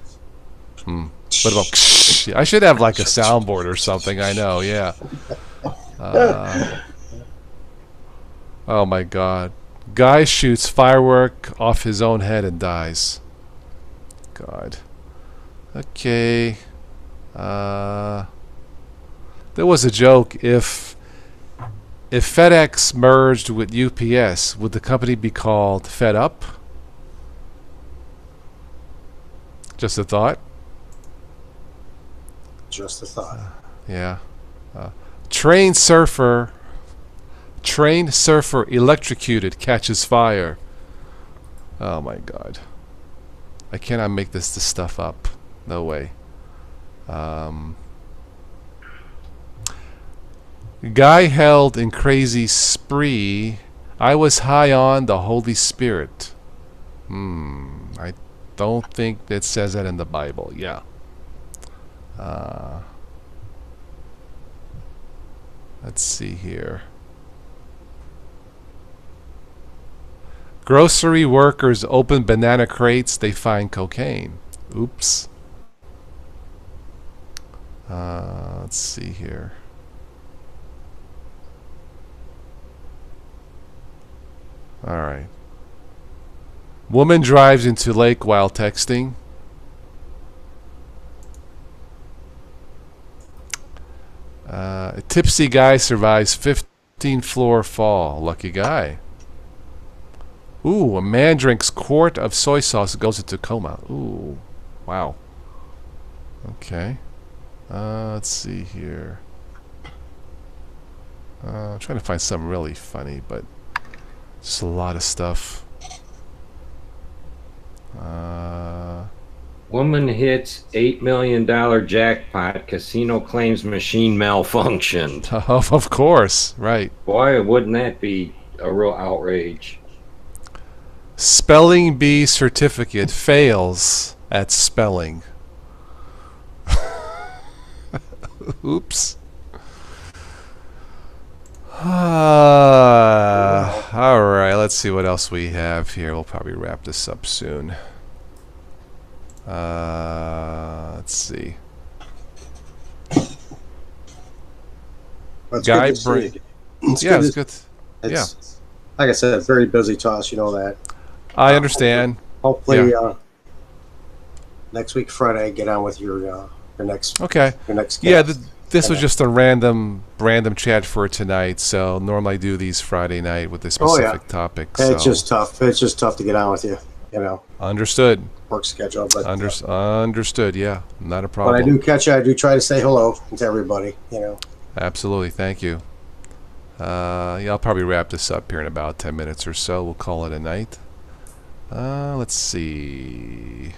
What about? I should have like a soundboard or something. I know. Yeah. Oh my God. Guy shoots firework off his own head and dies. God. Okay. There was a joke. If FedEx merged with UPS, would the company be called Fed Up? Just a thought. Just a thought. Yeah. Trained surfer electrocuted, catches fire. Oh my God. I cannot make this stuff up. No way. Guy held in crazy spree. I was high on the Holy Spirit. I don't think it says that in the Bible. Yeah. Let's see here. Grocery workers open banana crates. They find cocaine. Oops. Let's see here. All right. Woman drives into lake while texting. A tipsy guy survives 15th-floor fall. Lucky guy. Ooh, a man drinks quart of soy sauce, goes into coma. Ooh, wow. Okay. Let's see here. I'm trying to find something really funny, but just a lot of stuff. Woman hits $8 million jackpot. Casino claims machine malfunctioned. Of course, right. Boy, wouldn't that be a real outrage. Spelling bee certificate fails at spelling. Oops. Alright, let's see what else we have here. We'll probably wrap this up soon. Let's see. Well, Guy it's good. It's good. Like I said, very busy to us, you know that. I understand. Hopefully, next week Friday, get on with your next. Okay. Your next. Yeah, this was just a random chat for tonight. So normally I do these Friday night with a specific topic. So. It's just tough. It's just tough to get on with you. You know. Understood. Work schedule, but understood. Yeah, not a problem. When I do catch you, I do try to say hello to everybody. You know. Absolutely. Thank you. Yeah, I'll probably wrap this up here in about 10 minutes or so. We'll call it a night. Let's see.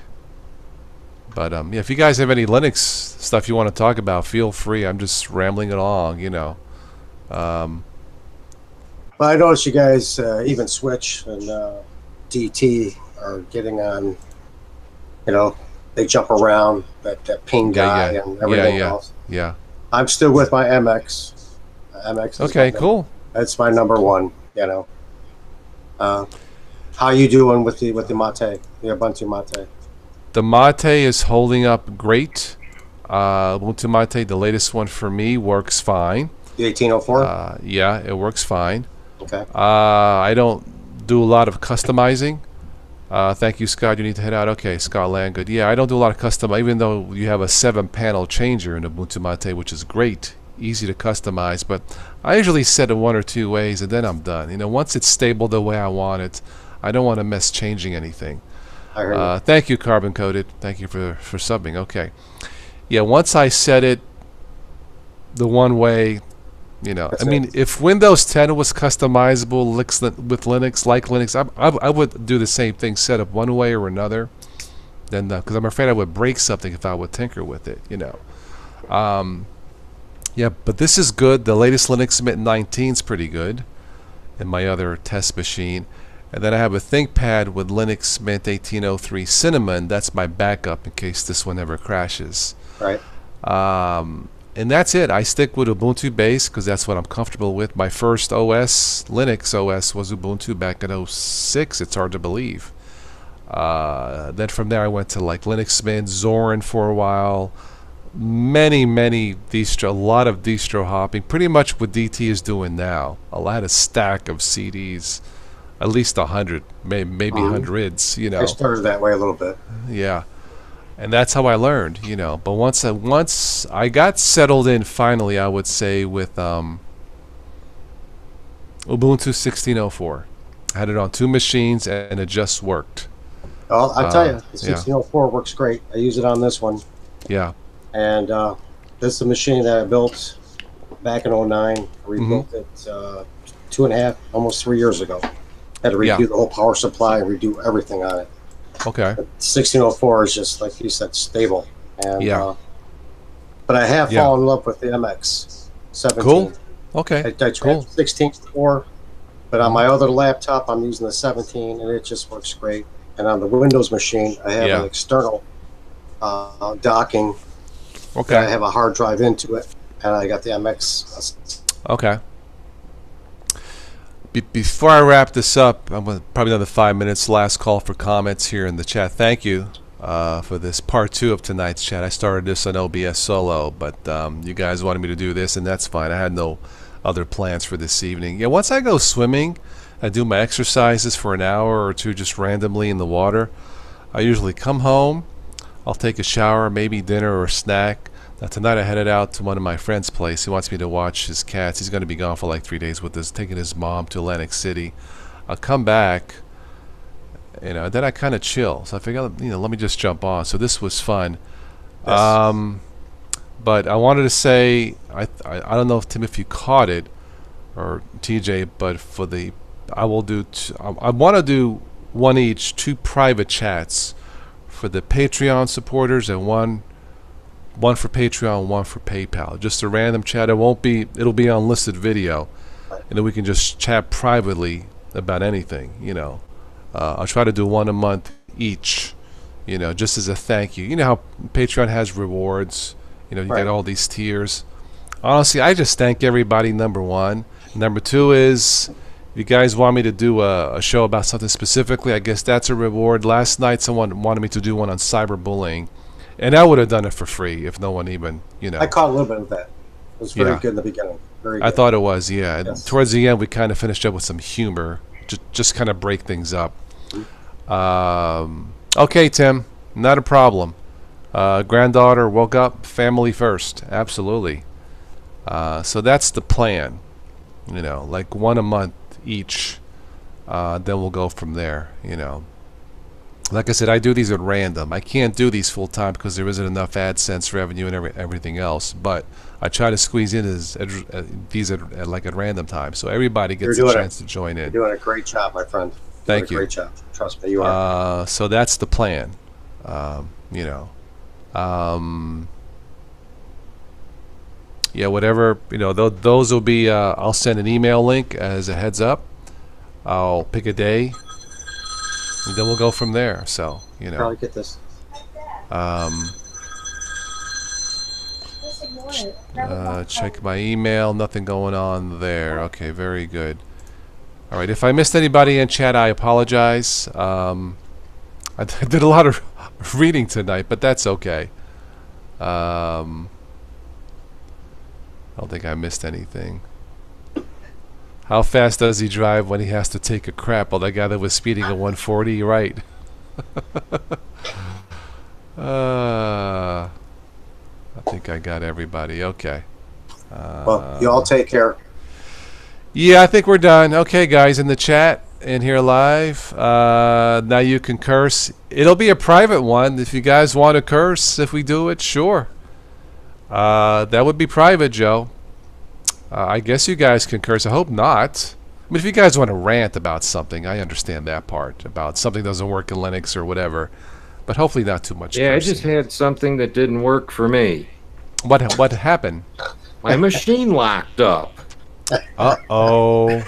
But yeah, if you guys have any Linux stuff you want to talk about, feel free. I'm just rambling along, you know. Well, I noticed you guys, even Switch and DT are getting on. You know, they jump around that ping guy and everything else. Yeah. I'm still with my MX. MX. Okay, cool. That's my number one. You know. How you doing with the Mate, the Ubuntu Mate? The Mate is holding up great. Ubuntu Mate, the latest one for me, works fine. The 1804? Yeah, it works fine. Okay. I don't do a lot of customizing. Thank you, Scott. You need to head out. Okay, Scott Landgood. Yeah, I don't do a lot of custom, even though you have a 7-panel changer in Ubuntu Mate, which is great, easy to customize. But I usually set it 1 or 2 ways, and then I'm done. You know, once it's stable the way I want it, I don't want to mess changing anything. I heard thank you, Carbon Coded. Thank you for subbing. Okay. Yeah, once I set it the one way, You know, That's I mean, it. if Windows 10 was customizable with Linux, like Linux, I would do the same thing, set up one way or another. Then, because I'm afraid I would break something if I would tinker with it. You know. Yeah, but this is good. The latest Linux Mint 19 is pretty good in my other test machine. And then I have a ThinkPad with Linux Mint 1803 Cinnamon. That's my backup in case this one ever crashes. Right. And that's it. I stick with Ubuntu base because that's what I'm comfortable with. My first OS, Linux OS, was Ubuntu back in 06. It's hard to believe. Then from there I went to like Linux Mint, Zorin for a while. Many distro, a lot of distro hopping. Pretty much what DT is doing now. I had a stack of CDs, at least 100, maybe hundreds. You know, I started that way a little bit. Yeah, and that's how I learned. You know, but once I got settled in finally, I would say with Ubuntu 16.04. I had it on 2 machines and it just worked. Well, I'll tell you, the 1604 works great. I use it on this one. Yeah. And this is a machine that I built back in 09. I rebuilt it 2.5, almost 3 years ago. Had to redo the whole power supply and redo everything on it. Okay. But 1604 is just, like you said, stable. And, but I have Yeah. fallen in love with the MX 17. Cool. Okay. I tried Cool. 16 before, but on my other laptop, I'm using the 17, and it just works great. And on the Windows machine, I have an external docking. Okay. I have a hard drive into it, and I got the MX. Okay. Before I wrap this up, I'm gonna, probably another 5 minutes. Last call for comments here in the chat. Thank you for this part 2 of tonight's chat. I started this on OBS solo, but you guys wanted me to do this, and that's fine. I had no other plans for this evening. Yeah, once I go swimming, I do my exercises for an hour or two just randomly in the water. I usually come home. I'll take a shower, maybe dinner or a snack. Now tonight I headed out to one of my friend's place. He wants me to watch his cats. He's going to be gone for like 3 days with us, taking his mom to Atlantic City. I'll come back, you know, then I kind of chill. So I figured, you know, let me just jump on. So this was fun. Yes. But I wanted to say, I don't know if Tim, if you caught it, or TJ, but for the, I will do, I want to do one each, 2 private chats for the Patreon supporters, and one for Patreon, one for PayPal. Just a random chat. It won't be, it'll be unlisted video, and then we can just chat privately about anything, you know. I'll try to do 1 a month each, you know, just as a thank you. You know how Patreon has rewards, you know, you get all these tiers. Honestly, I just thank everybody, number 1. Number 2 is, if you guys want me to do a show about something specifically, I guess that's a reward. Last night someone wanted me to do one on cyberbullying, and I would have done it for free if no one even, you know. I caught a little bit of that. It was very good in the beginning. Very good. I thought it was, yeah. Yes. Towards the end, we kind of finished up with some humor, just kind of break things up. Okay, Tim, not a problem. Granddaughter woke up, family first, absolutely. So that's the plan, you know, like 1 a month each. Then we'll go from there, you know. Like I said, I do these at random. I can't do these full time because there isn't enough AdSense revenue and everything else. But I try to squeeze in these at like at random time, so everybody gets a chance to join in. You're doing a great job, my friend. Thank you. Great job. Trust me, you are. So that's the plan. You know. Yeah, whatever, you know, those will be, I'll send an email link as a heads up. I'll pick a day, and then we'll go from there. So, you know. Probably get this. Check my email, nothing going on there. Okay, very good. All right, if I missed anybody in chat, I apologize. I did a lot of reading tonight, but that's okay. I don't think I missed anything. How fast does he drive when he has to take a crap? Well, that guy that was speeding at 140, right? I think I got everybody. Okay. Well, you all take care. Yeah, I think we're done. Okay, guys, in the chat and here live. Now you can curse. It'll be a private one. If you guys want to curse, if we do it, sure. That would be private, Joe. I guess you guys concur. So I hope not. I mean, if you guys want to rant about something, I understand that part about something doesn't work in Linux or whatever. But hopefully not too much. Yeah, cursing. I just had something that didn't work for me. What happened? My machine locked up. Uh-oh.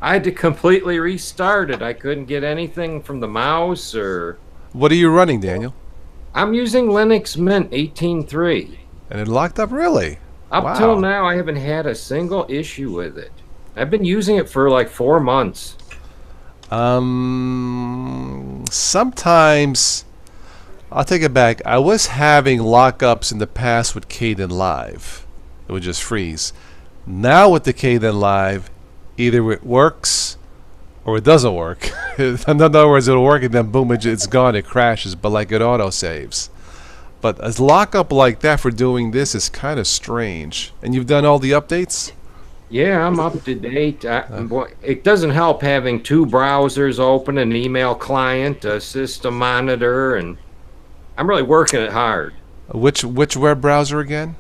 I had to completely restart it. I couldn't get anything from the mouse or... What are you running, Daniel? I'm using Linux Mint 18.3. And it locked up, really? Up till now, I haven't had a single issue with it. I've been using it for like 4 months. Sometimes... I'll take it back. I was having lockups in the past with Kdenlive. It would just freeze. Now with the Kdenlive, either it works or it doesn't work. In other words, it'll work and then boom, it's gone, it crashes, but like it auto-saves. But a lockup like that for doing this is kind of strange. And you've done all the updates? Yeah, I'm up to date. It doesn't help having 2 browsers open, an email client, a system monitor, and I'm really working it hard. Which web browser again?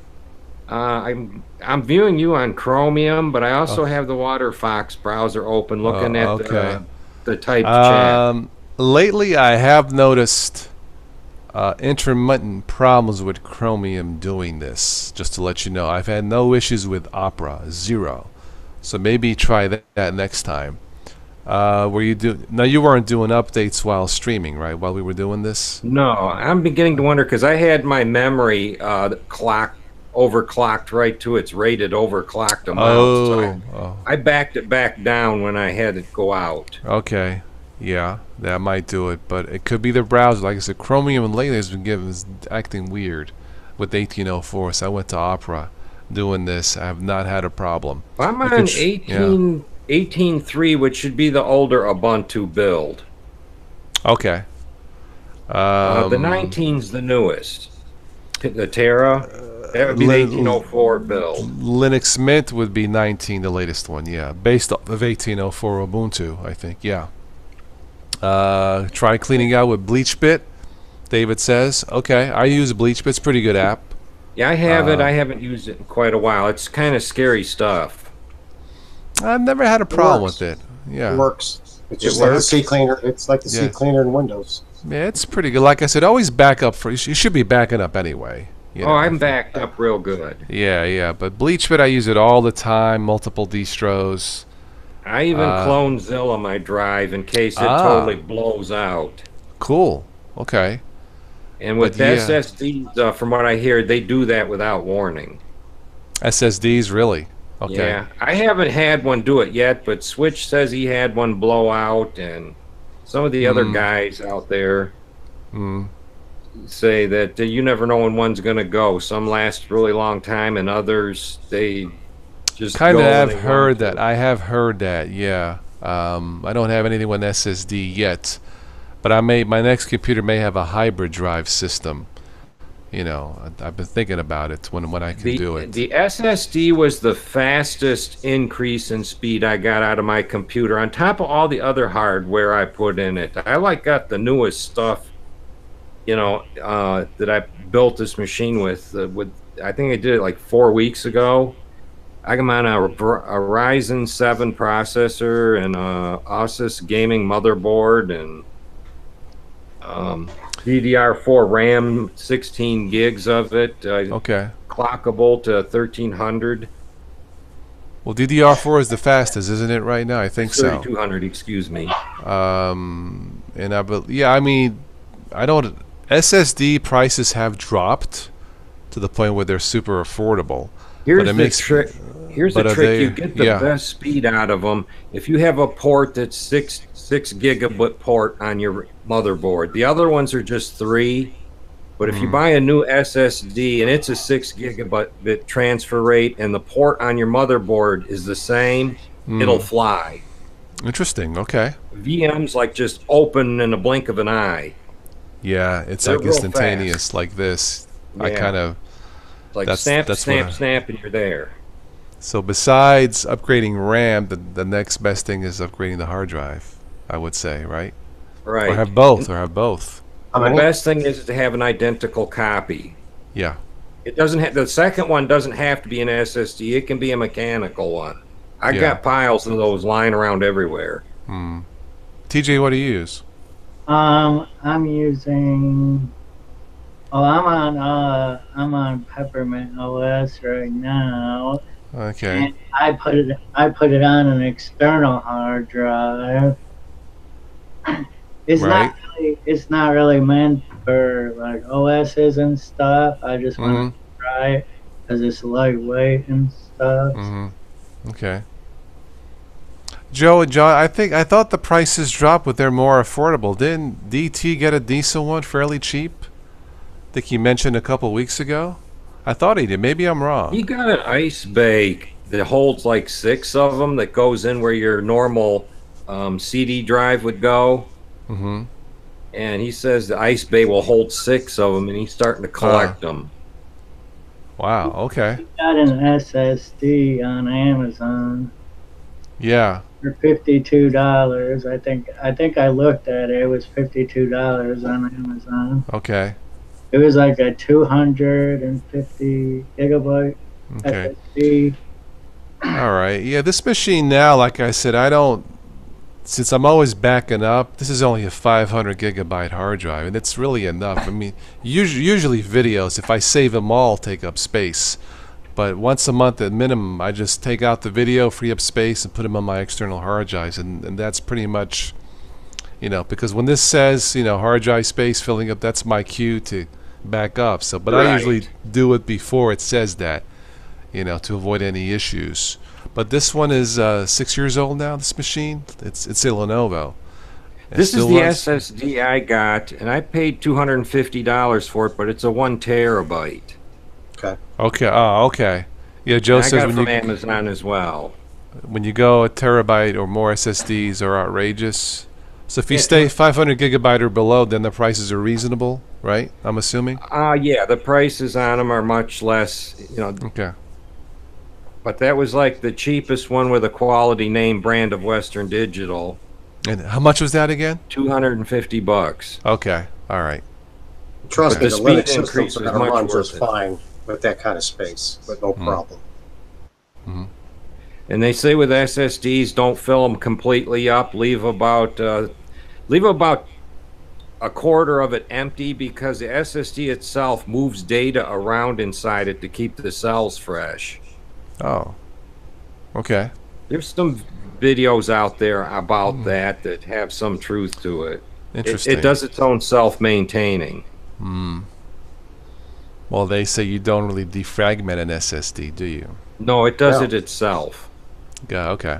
I'm viewing you on Chromium, but I also have the WaterFox browser open, looking at the typed chat. Lately, I have noticed intermittent problems with Chromium doing this. Just to let you know, I've had no issues with Opera, 0. So maybe try that next time. Were you now you weren't doing updates while streaming, right? While we were doing this? No, I'm beginning to wonder because I had my memory overclocked right to its rated overclocked amount. I backed it back down when I had it go out. Okay, yeah, that might do it, but it could be the browser. Like I said, Chromium lately has been acting weird with 1804. So I went to Opera doing this. I have not had a problem. I'm on 18.3, which should be the older Ubuntu build. Okay. The 19's the newest. The Terra. That would be the 1804 build. Linux Mint would be 19, the latest one, yeah. Based off of 1804 Ubuntu, I think, yeah. Try cleaning out with BleachBit, David says. Okay, I use BleachBit. It's a pretty good app. Yeah, I have it. I haven't used it in quite a while. It's kind of scary stuff. I've never had a problem with it. Yeah, it works. It's just like the CCleaner. It's like the CCleaner in Windows. Yeah, it's pretty good. Like I said, always back up you should be backing up anyway. You know, I'm backed up real good. Yeah. But BleachBit, I use it all the time. Multiple distros. I even clone Zilla my drive in case it totally blows out. Cool. Okay. And with SSDs, from what I hear, they do that without warning. SSDs, really? Okay. Yeah, I haven't had one do it yet, but Switch says he had one blow out, and some of the other guys out there say that you never know when one's going to go. Some last a really long time, and others, they just kind of have heard that. I have heard that, yeah. I don't have anything with SSD yet, but my next computer may have a hybrid drive system. You know, I've been thinking about it when I can do it. The SSD was the fastest increase in speed I got out of my computer, on top of all the other hardware I put in it. I got the newest stuff, you know, that I built this machine with. I think I did it like 4 weeks ago. I'm on a Ryzen 7 processor and a Asus gaming motherboard and DDR4 RAM, 16 gigs of it. Okay. Clockable to 1300. Well, DDR4 is the fastest, isn't it, right now? I think 3200, excuse me. And I mean, SSD prices have dropped to the point where they're super affordable. Here's the trick. You get the best speed out of them if you have a port that's 6 gigabit port on your motherboard. The other ones are just 3. But if you buy a new SSD and it's a 6 gigabit transfer rate and the port on your motherboard is the same, it'll fly. Interesting. Okay. VMs like just open in a blink of an eye. Yeah, it's like instantaneous, like this. Yeah. I kind of like snap, and you're there. So besides upgrading RAM, the next best thing is upgrading the hard drive, I would say, right? Right. Or have both. The best thing is to have an identical copy. Yeah. It doesn't have, the second one doesn't have to be an SSD. It can be a mechanical one. I got piles of those lying around everywhere. TJ, what do you use? I'm using. Oh, I'm on Peppermint OS right now. Okay. And I put it on an external hard drive. It's not really meant for like OSs and stuff. I just want to try it because it's lightweight and stuff. Okay. Joe and John, I thought the prices dropped, but they're more affordable. Didn't DT get a decent one fairly cheap? I think he mentioned a couple weeks ago. I thought he did. Maybe I'm wrong. He got an ice bay that holds like 6 of them that goes in where your normal CD drive would go. And he says the ice bay will hold 6 of them, and he's starting to collect them. Wow. Okay. He got an SSD on Amazon. Yeah. For $52. I think I looked at it. It was $52 on Amazon. Okay. It was like a 250 gigabyte SSD. All right. Yeah, this machine now, like I said, since I'm always backing up, this is only a 500 gigabyte hard drive, and it's really enough. I mean, usually videos, if I save them all, take up space. But once a month at minimum, I just take out the video, free up space, and put them on my external hard drives, and that's pretty much, because when this says, hard drive space filling up, that's my cue to back up. So, but I usually do it before it says that, to avoid any issues. But this one is 6 years old now, this machine. It's a Lenovo. This is the SSD I got, and I paid $250 for it, but it's a 1 terabyte. Okay. Oh, okay. Yeah, Joe says I got it from Amazon as well. When you go a terabyte or more, SSDs are outrageous. So if you stay 500 gigabyte or below, then the prices are reasonable, right? I'm assuming. Yeah, the prices on them are much less. Okay. But that was like the cheapest one with a quality name brand of Western Digital. And how much was that again? $250. Okay. All right. Trust me, the the speed Linux increase systems are was going to much run worth just it. fine with that kind of space, but no problem. And they say with SSDs, don't fill them completely up. Leave about a quarter of it empty, because the SSD itself moves data around inside it to keep the cells fresh. Oh. Okay. There's some videos out there about that have some truth to it. Interesting. It does its own self-maintaining. Well, they say you don't really defragment an SSD, do you? No, it does it itself. Yeah, okay.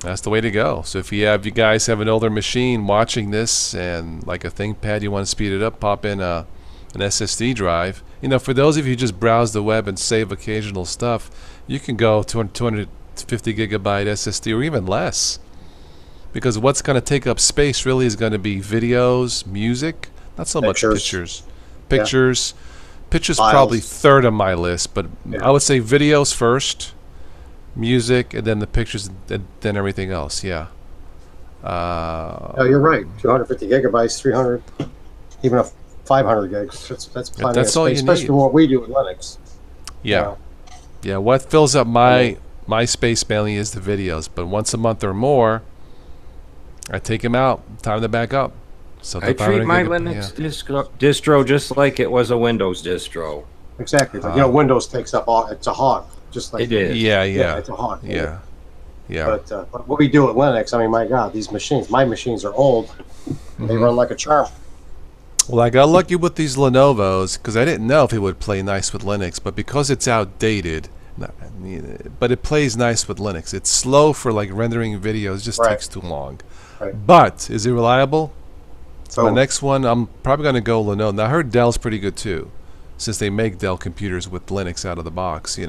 That's the way to go. So if you guys have an older machine watching this and like a ThinkPad, you want to speed it up, pop in an SSD drive. For those of you who just browse the web and save occasional stuff, you can go to 250 gigabyte SSD or even less. Because what's going to take up space really is going to be videos, music, not so much pictures. Pictures Files. Probably third on my list, but I would say videos first, music, and then the pictures, and then everything else. Yeah. No, you're right. 250 gigabytes, 300, even a 500 gigs. That's plenty of space, all you especially need. what we do with Linux. Yeah. Yeah. What fills up my space mainly is the videos, but once a month or more, I take them out. Time to back up. So I treat my Linux distro just like it was a Windows distro. Exactly. Windows takes up all. It's a hog, just like it is. Yeah. It's a hog. Yeah. But what we do with Linux, I mean, my God, my machines are old. They run like a charm. Well, I got lucky with these Lenovo's because I didn't know if it would play nice with Linux, but because it's outdated, but it plays nice with Linux. It's slow for like rendering videos; just takes too long. Right. But is it reliable? So my next one, I'm probably going to go Lenovo. Now I heard Dell's pretty good too, since they make Dell computers with Linux out of the box,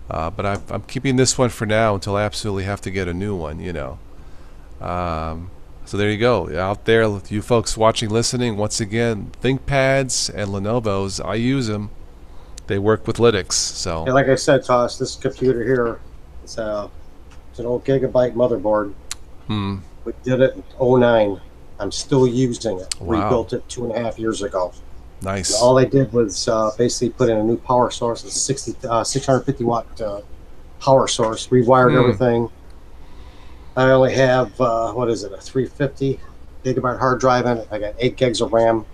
But I'm keeping this one for now until I absolutely have to get a new one, So there you go. Out there, you folks watching, listening, once again, ThinkPads and Lenovo's, I use them. They work with Linux. So like I said, Toss, this computer here, it's an old Gigabyte motherboard. We did it in 2009. I'm still using it. Wow. Rebuilt it 2.5 years ago. Nice. All they did was basically put in a new power source, a 650 watt power source, rewired everything. I only have, what is it, a 350 gigabyte hard drive in it. I got 8 gigs of RAM.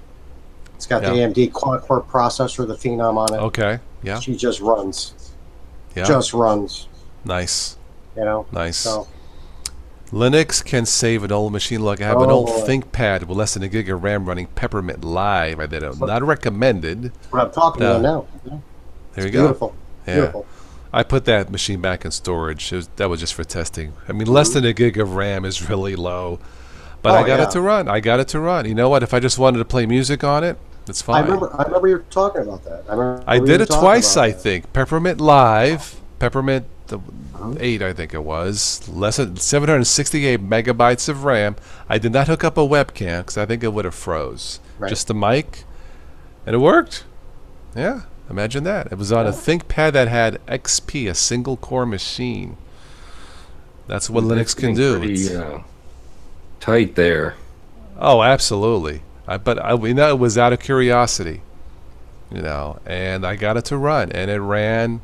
It's got the AMD quad-core processor, the Phenom on it. Okay, yeah. She just runs. Yeah. Just runs. Nice. You know? Nice. So, Linux can save an old machine. Look, I have an old ThinkPad with less than a gig of RAM running Peppermint Live. I did it. Not recommended. That's what I'm talking about now. Yeah. There you it's go. Beautiful. Yeah. Beautiful. I put that machine back in storage. That was just for testing. I mean, less than a gig of RAM is really low. But I got it to run. I got it to run. You know what? If I just wanted to play music on it, it's fine. I remember you were talking about that. I did it twice, I think. Peppermint Live, Peppermint 8, I think it was. Less than 768 megabytes of RAM. I did not hook up a webcam because I think it would have froze. Right. Just the mic, and it worked. Yeah, imagine that. It was on a ThinkPad that had XP, a single core machine. That's what Linux can do. Pretty tight there. Oh, absolutely. We know it was out of curiosity, you know, and I got it to run, and it ran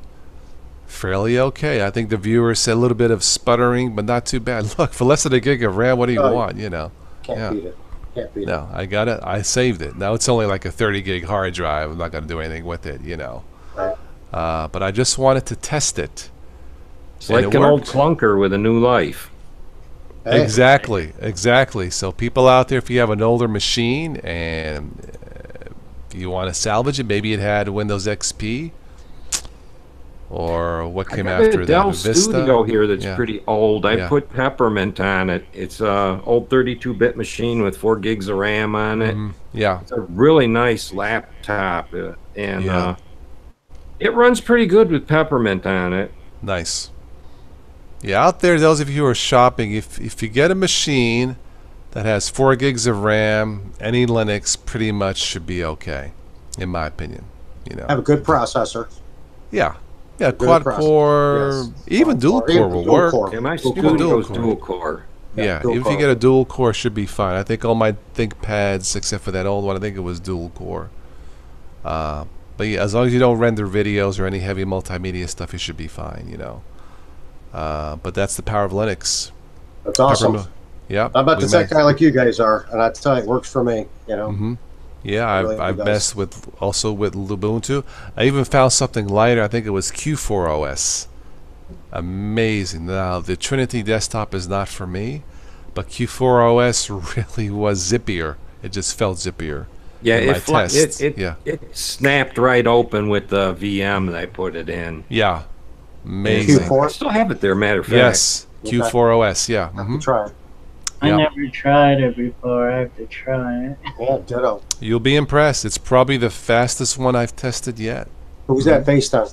fairly okay. I think the viewer said a little bit of sputtering, but not too bad. Look, for less than a gig of RAM, what do you want, you know? Can't beat it. Can't beat it. No, I got it. I saved it. Now it's only like a 30 gig hard drive. I'm not going to do anything with it, you know. Right. But I just wanted to test it. It's like an old clunker with a new life. Hey. Exactly. So people out there, if you have an older machine and you want to salvage it, maybe it had Windows XP or what came after that? Dell Vista? Studio here that's pretty old. I Yeah. put Peppermint on it. It's a old 32-bit machine with 4 gigs of RAM on it. Yeah. It's a really nice laptop, and it runs pretty good with Peppermint on it. Nice. Yeah, out there, those of you who are shopping, if you get a machine that has 4 gigs of RAM, any Linux pretty much should be okay, in my opinion. You know. Have a good processor. Yeah, quad core, even dual core will work. Yeah, my Studio's dual core. Yeah, if you get a dual core, it should be fine. I think all my ThinkPads, except for that old one, I think it was dual core. But yeah, as long as you don't render videos or any heavy multimedia stuff, you should be fine. You know. But that's the power of Linux. That's awesome. Yeah. I'm about the tech guy like you guys are, and I tell you, it works for me. You know. Yeah, I've messed with Ubuntu. I even found something lighter. I think it was Q4 OS. Amazing. Now the Trinity desktop is not for me, but Q4 OS really was zippier. It just felt zippier. Yeah, it snapped right open with the VM that I put it in. Yeah. Amazing. Q4? I still have it there, matter of fact. Yes, Q4 OS, yeah. Try it. I never tried it before. I have to try it. Yeah, ditto. You'll be impressed. It's probably the fastest one I've tested yet. Who's that based on?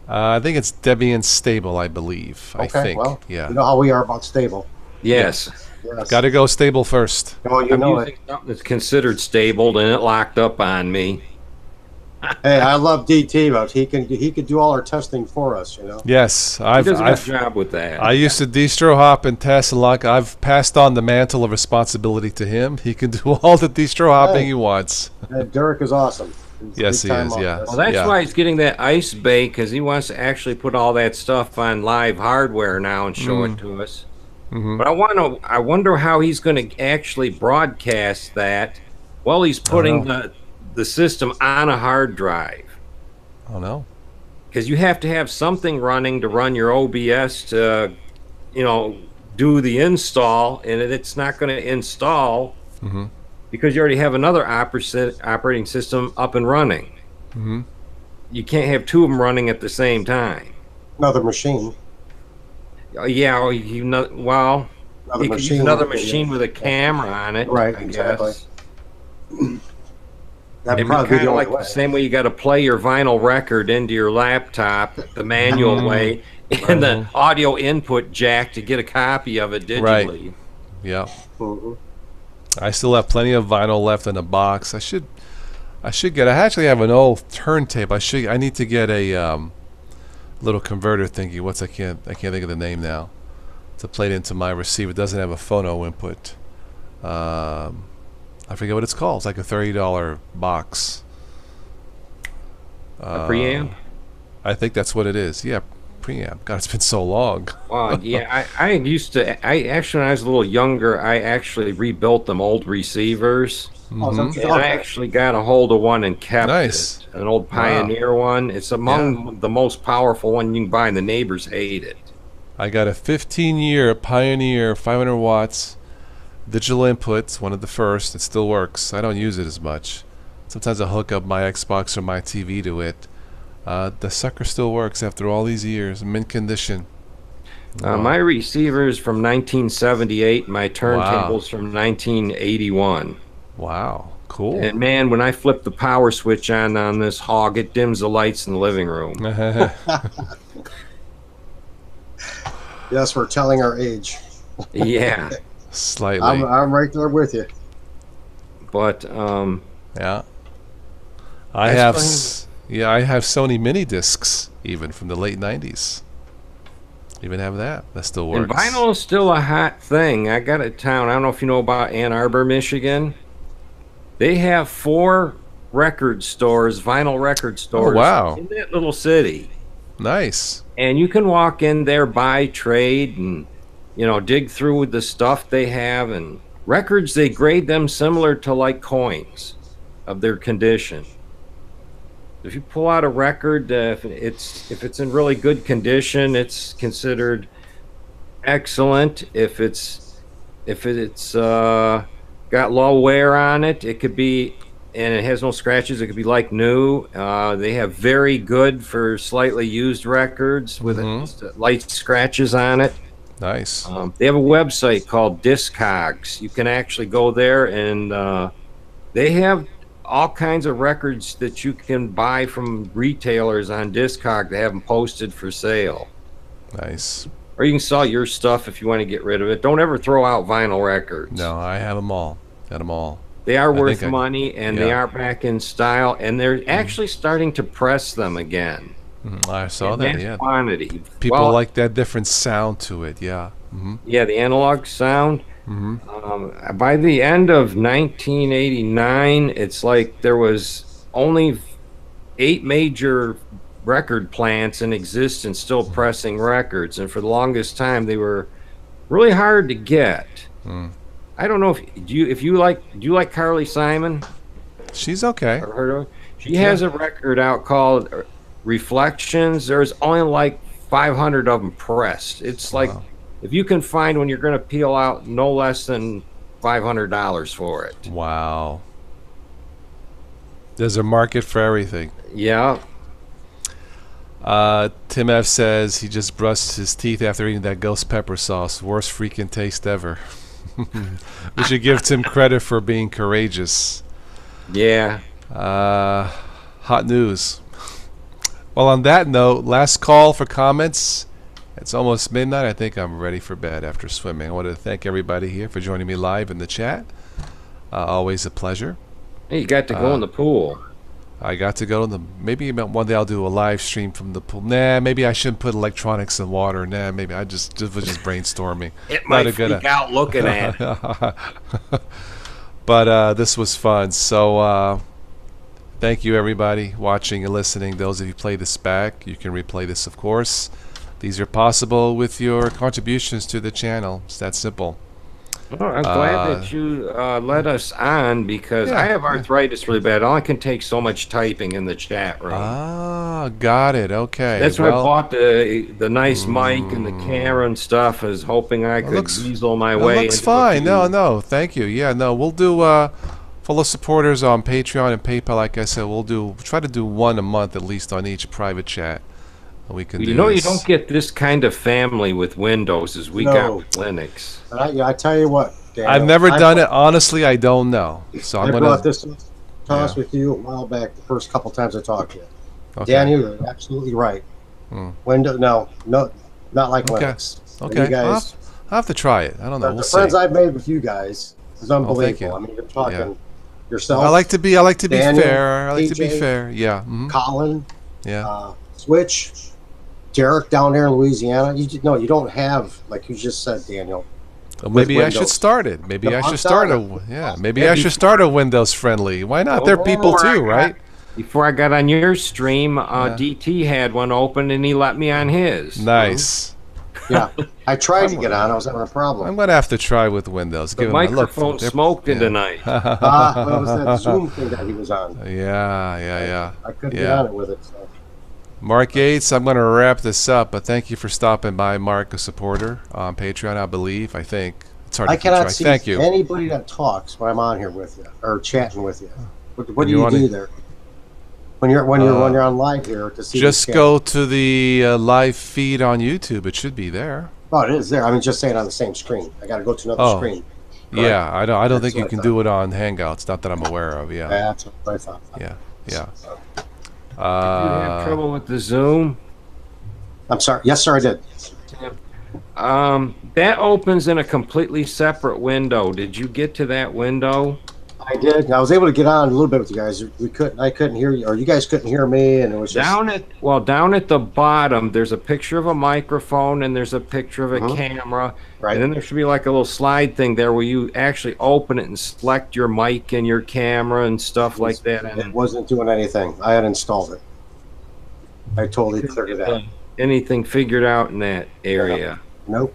I think it's Debian Stable, I believe. Okay, I think. well, yeah. You know how we are about stable. Yes. Got to go stable first. Oh, you know it. Something that's considered stable, and it locked up on me. Hey, I love DT, but he could do all our testing for us, you know. Yes, He does a good I've job with that. I used to distro hop and test, and like I've passed on the mantle of responsibility to him. He can do all the distro hopping he wants. Derek is awesome. He's Yes, he big is. time Yeah. on this. Well, that's why he's getting that Ice Bay, because he wants to actually put all that stuff on live hardware now and show it to us. But I wonder how he's going to actually broadcast that while he's putting the system on a hard drive. Oh no. Because you have to have something running to run your OBS to, do the install, and it's not going to install because you already have another operating system up and running. You can't have two of them running at the same time. Another machine. Yeah, well, you could use another machine with a camera on it. Right, I exactly. guess. That'd It'd be probably be kind the of only like way. the same way you got to play your vinyl record into your laptop, the manual way, and the audio input jack to get a copy of it digitally. Right. Yeah. I still have plenty of vinyl left in the box. I actually have an old turntable. I need to get a little converter thingy. I can't think of the name now. To play it into my receiver. It doesn't have a phono input. I forget what it's called. It's like a $30 box. A preamp? I think that's what it is. Yeah, preamp. God, it's been so long. Well, yeah, I used to. I actually, when I was a little younger, I actually rebuilt them old receivers. Mm-hmm. And I actually got a hold of one and kept Nice. it. An old Pioneer one. It's among the most powerful one you can buy, and the neighbors hate it. I got a 15-year Pioneer 500 watts digital inputs, one of the first. It still works. I don't use it as much. Sometimes I hook up my Xbox or my TV to it. The sucker still works after all these years. Mint condition. My receiver's from 1978. My turntable's from 1981. Wow, cool. And man, when I flip the power switch on this hog, it dims the lights in the living room. Yes, we're telling our age. Yeah. Slightly. I'm right there with you. But yeah. I have Sony mini discs even from the late 90s. Even have that. That still works. And vinyl is still a hot thing. I got a town, I don't know if you know about Ann Arbor, Michigan. They have 4 record stores, vinyl record stores in that little city. Nice. And you can walk in there, buy, trade, and dig through the stuff they have. And records, they grade them similar to like coins of their condition. If you pull out a record, if it's in really good condition, it's considered excellent. If it's got low wear on it, it could be, and it has no scratches, it could be like new. They have very good for slightly used records with light scratches on it. Nice. They have a website called Discogs. You can actually go there, and they have all kinds of records that you can buy from retailers on Discog. They have them posted for sale. Nice. Or you can sell your stuff if you want to get rid of it. Don't ever throw out vinyl records. No, I have them all. Got them all. They are worth money, and they are back in style, and they're actually starting to press them again. I saw that, yeah. Quantity. People like that different sound to it, yeah. Yeah, the analog sound. By the end of 1989, it's like there was only 8 major record plants in existence still pressing records, and for the longest time they were really hard to get. I don't know if you like Carly Simon? She's okay. She has a record out called Reflections. There's only like 500 of them pressed. It's like if you can find one, you're going to peel out no less than $500 for it. Wow. There's a market for everything. Yeah. Tim F says he just brushed his teeth after eating that ghost pepper sauce. Worst freaking taste ever. We should give Tim credit for being courageous. Yeah. Hot news. Well, on that note, last call for comments. It's almost midnight. I think I'm ready for bed after swimming. I want to thank everybody here for joining me live in the chat. Always a pleasure. Hey, you got to go in the pool. I got to go in the. Maybe one day I'll do a live stream from the pool. Nah, maybe I shouldn't put electronics in water. Nah, maybe I was just brainstorming. It might freak out looking at it. But this was fun. So thank you everybody watching and listening. Those of you play this back, you can replay this, of course. These are possible with your contributions to the channel. It's that simple. Well, I'm glad that you let us on, because I have arthritis really bad. I can take so much typing in the chat room. Ah, got it. Okay. That's why I bought the nice mic and the camera and stuff, is hoping I could weasel my way. It looks fine. No, thank you. Yeah, no, we'll do full of supporters on Patreon and PayPal. Like I said, we'll try to do one a month at least on each private chat. We can you don't get this kind of family with Windows as we got with Linux. I tell you what, Daniel, I've never done it. Honestly, I don't know. So I'm brought this toss with you a while back. The first couple times I talked to you, Daniel, you're absolutely right. Windows, no, not like Linux. Okay, you guys, I'll have to try it. I don't know. The friends I've made with you guys is unbelievable. I mean, you're talking yourself. I like to be Daniel, fair. I like AJ, to be fair. Yeah. Colin. Yeah. Switch. Derek down there in Louisiana. You don't have, like you just said, Daniel. Well, maybe I should start it. Maybe I should start Maybe I should start a Windows friendly. Why not? They're people too, right? Before I got on your stream, DT had one open and he let me on his. Nice. Yeah, I tried to get on. I was having a problem. I'm gonna have to try with Windows. The microphone smoked in tonight. Well, it was that Zoom thing that he was on. Yeah. I couldn't get on it with it. So. Mark Yates, I'm going to wrap this up, but thank you for stopping by, Mark, a supporter on Patreon, I think. It's hard to cannot see thank you. Anybody that talks when I'm on here with you or chatting with you. What do you do there? When you're on live here to see. Just go to the live feed on YouTube. It should be there. Oh, it is there. I mean, just saying on the same screen. I got to go to another screen. Correct? Yeah, I don't think you can do it on Hangouts. Not that I'm aware of. Yeah. That's what I thought. Yeah. Did you have trouble with the Zoom? I'm sorry. Yes, sir, I did. That opens in a completely separate window. Did you get to that window? I did. I was able to get on a little bit with you guys. I couldn't hear you, or you guys couldn't hear me, and it was just down at the bottom. There's a picture of a microphone, and there's a picture of a camera, right? And then there should be like a little slide thing there where you actually open it and select your mic and your camera and stuff like that. And it wasn't doing anything. I had installed it. I totally cleared it out. Anything figured out in that area? Nope.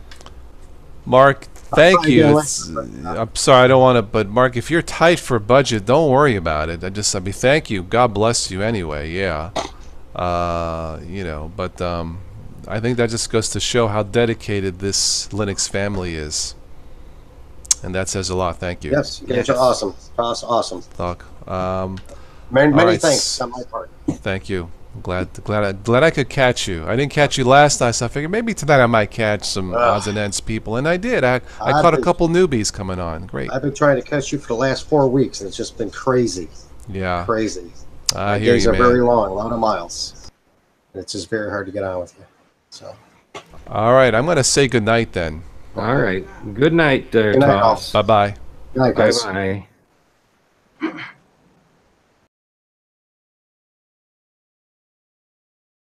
Mark, thank you. I'm sorry, I don't want to, but Mark, if you're tight for budget, don't worry about it. Thank you. God bless you anyway. Yeah. But I think that just goes to show how dedicated this Linux family is. And that says a lot. Thank you. Yes, you guys are awesome. Awesome. Talk. Many thanks on my part. Thank you. I'm glad I could catch you. I didn't catch you last night, so I figured maybe tonight I might catch some odds and ends people, and I did. I caught a couple newbies coming on. Great. I've been trying to catch you for the last 4 weeks, and it's just been crazy. Yeah. Crazy. I The hear days you, are man. very long, a lot of miles. And it's just very hard to get on with you. So. All right, I'm going to say good night then. All right. Good night, Good night, all. Bye-bye. Good night, guys. Bye-bye.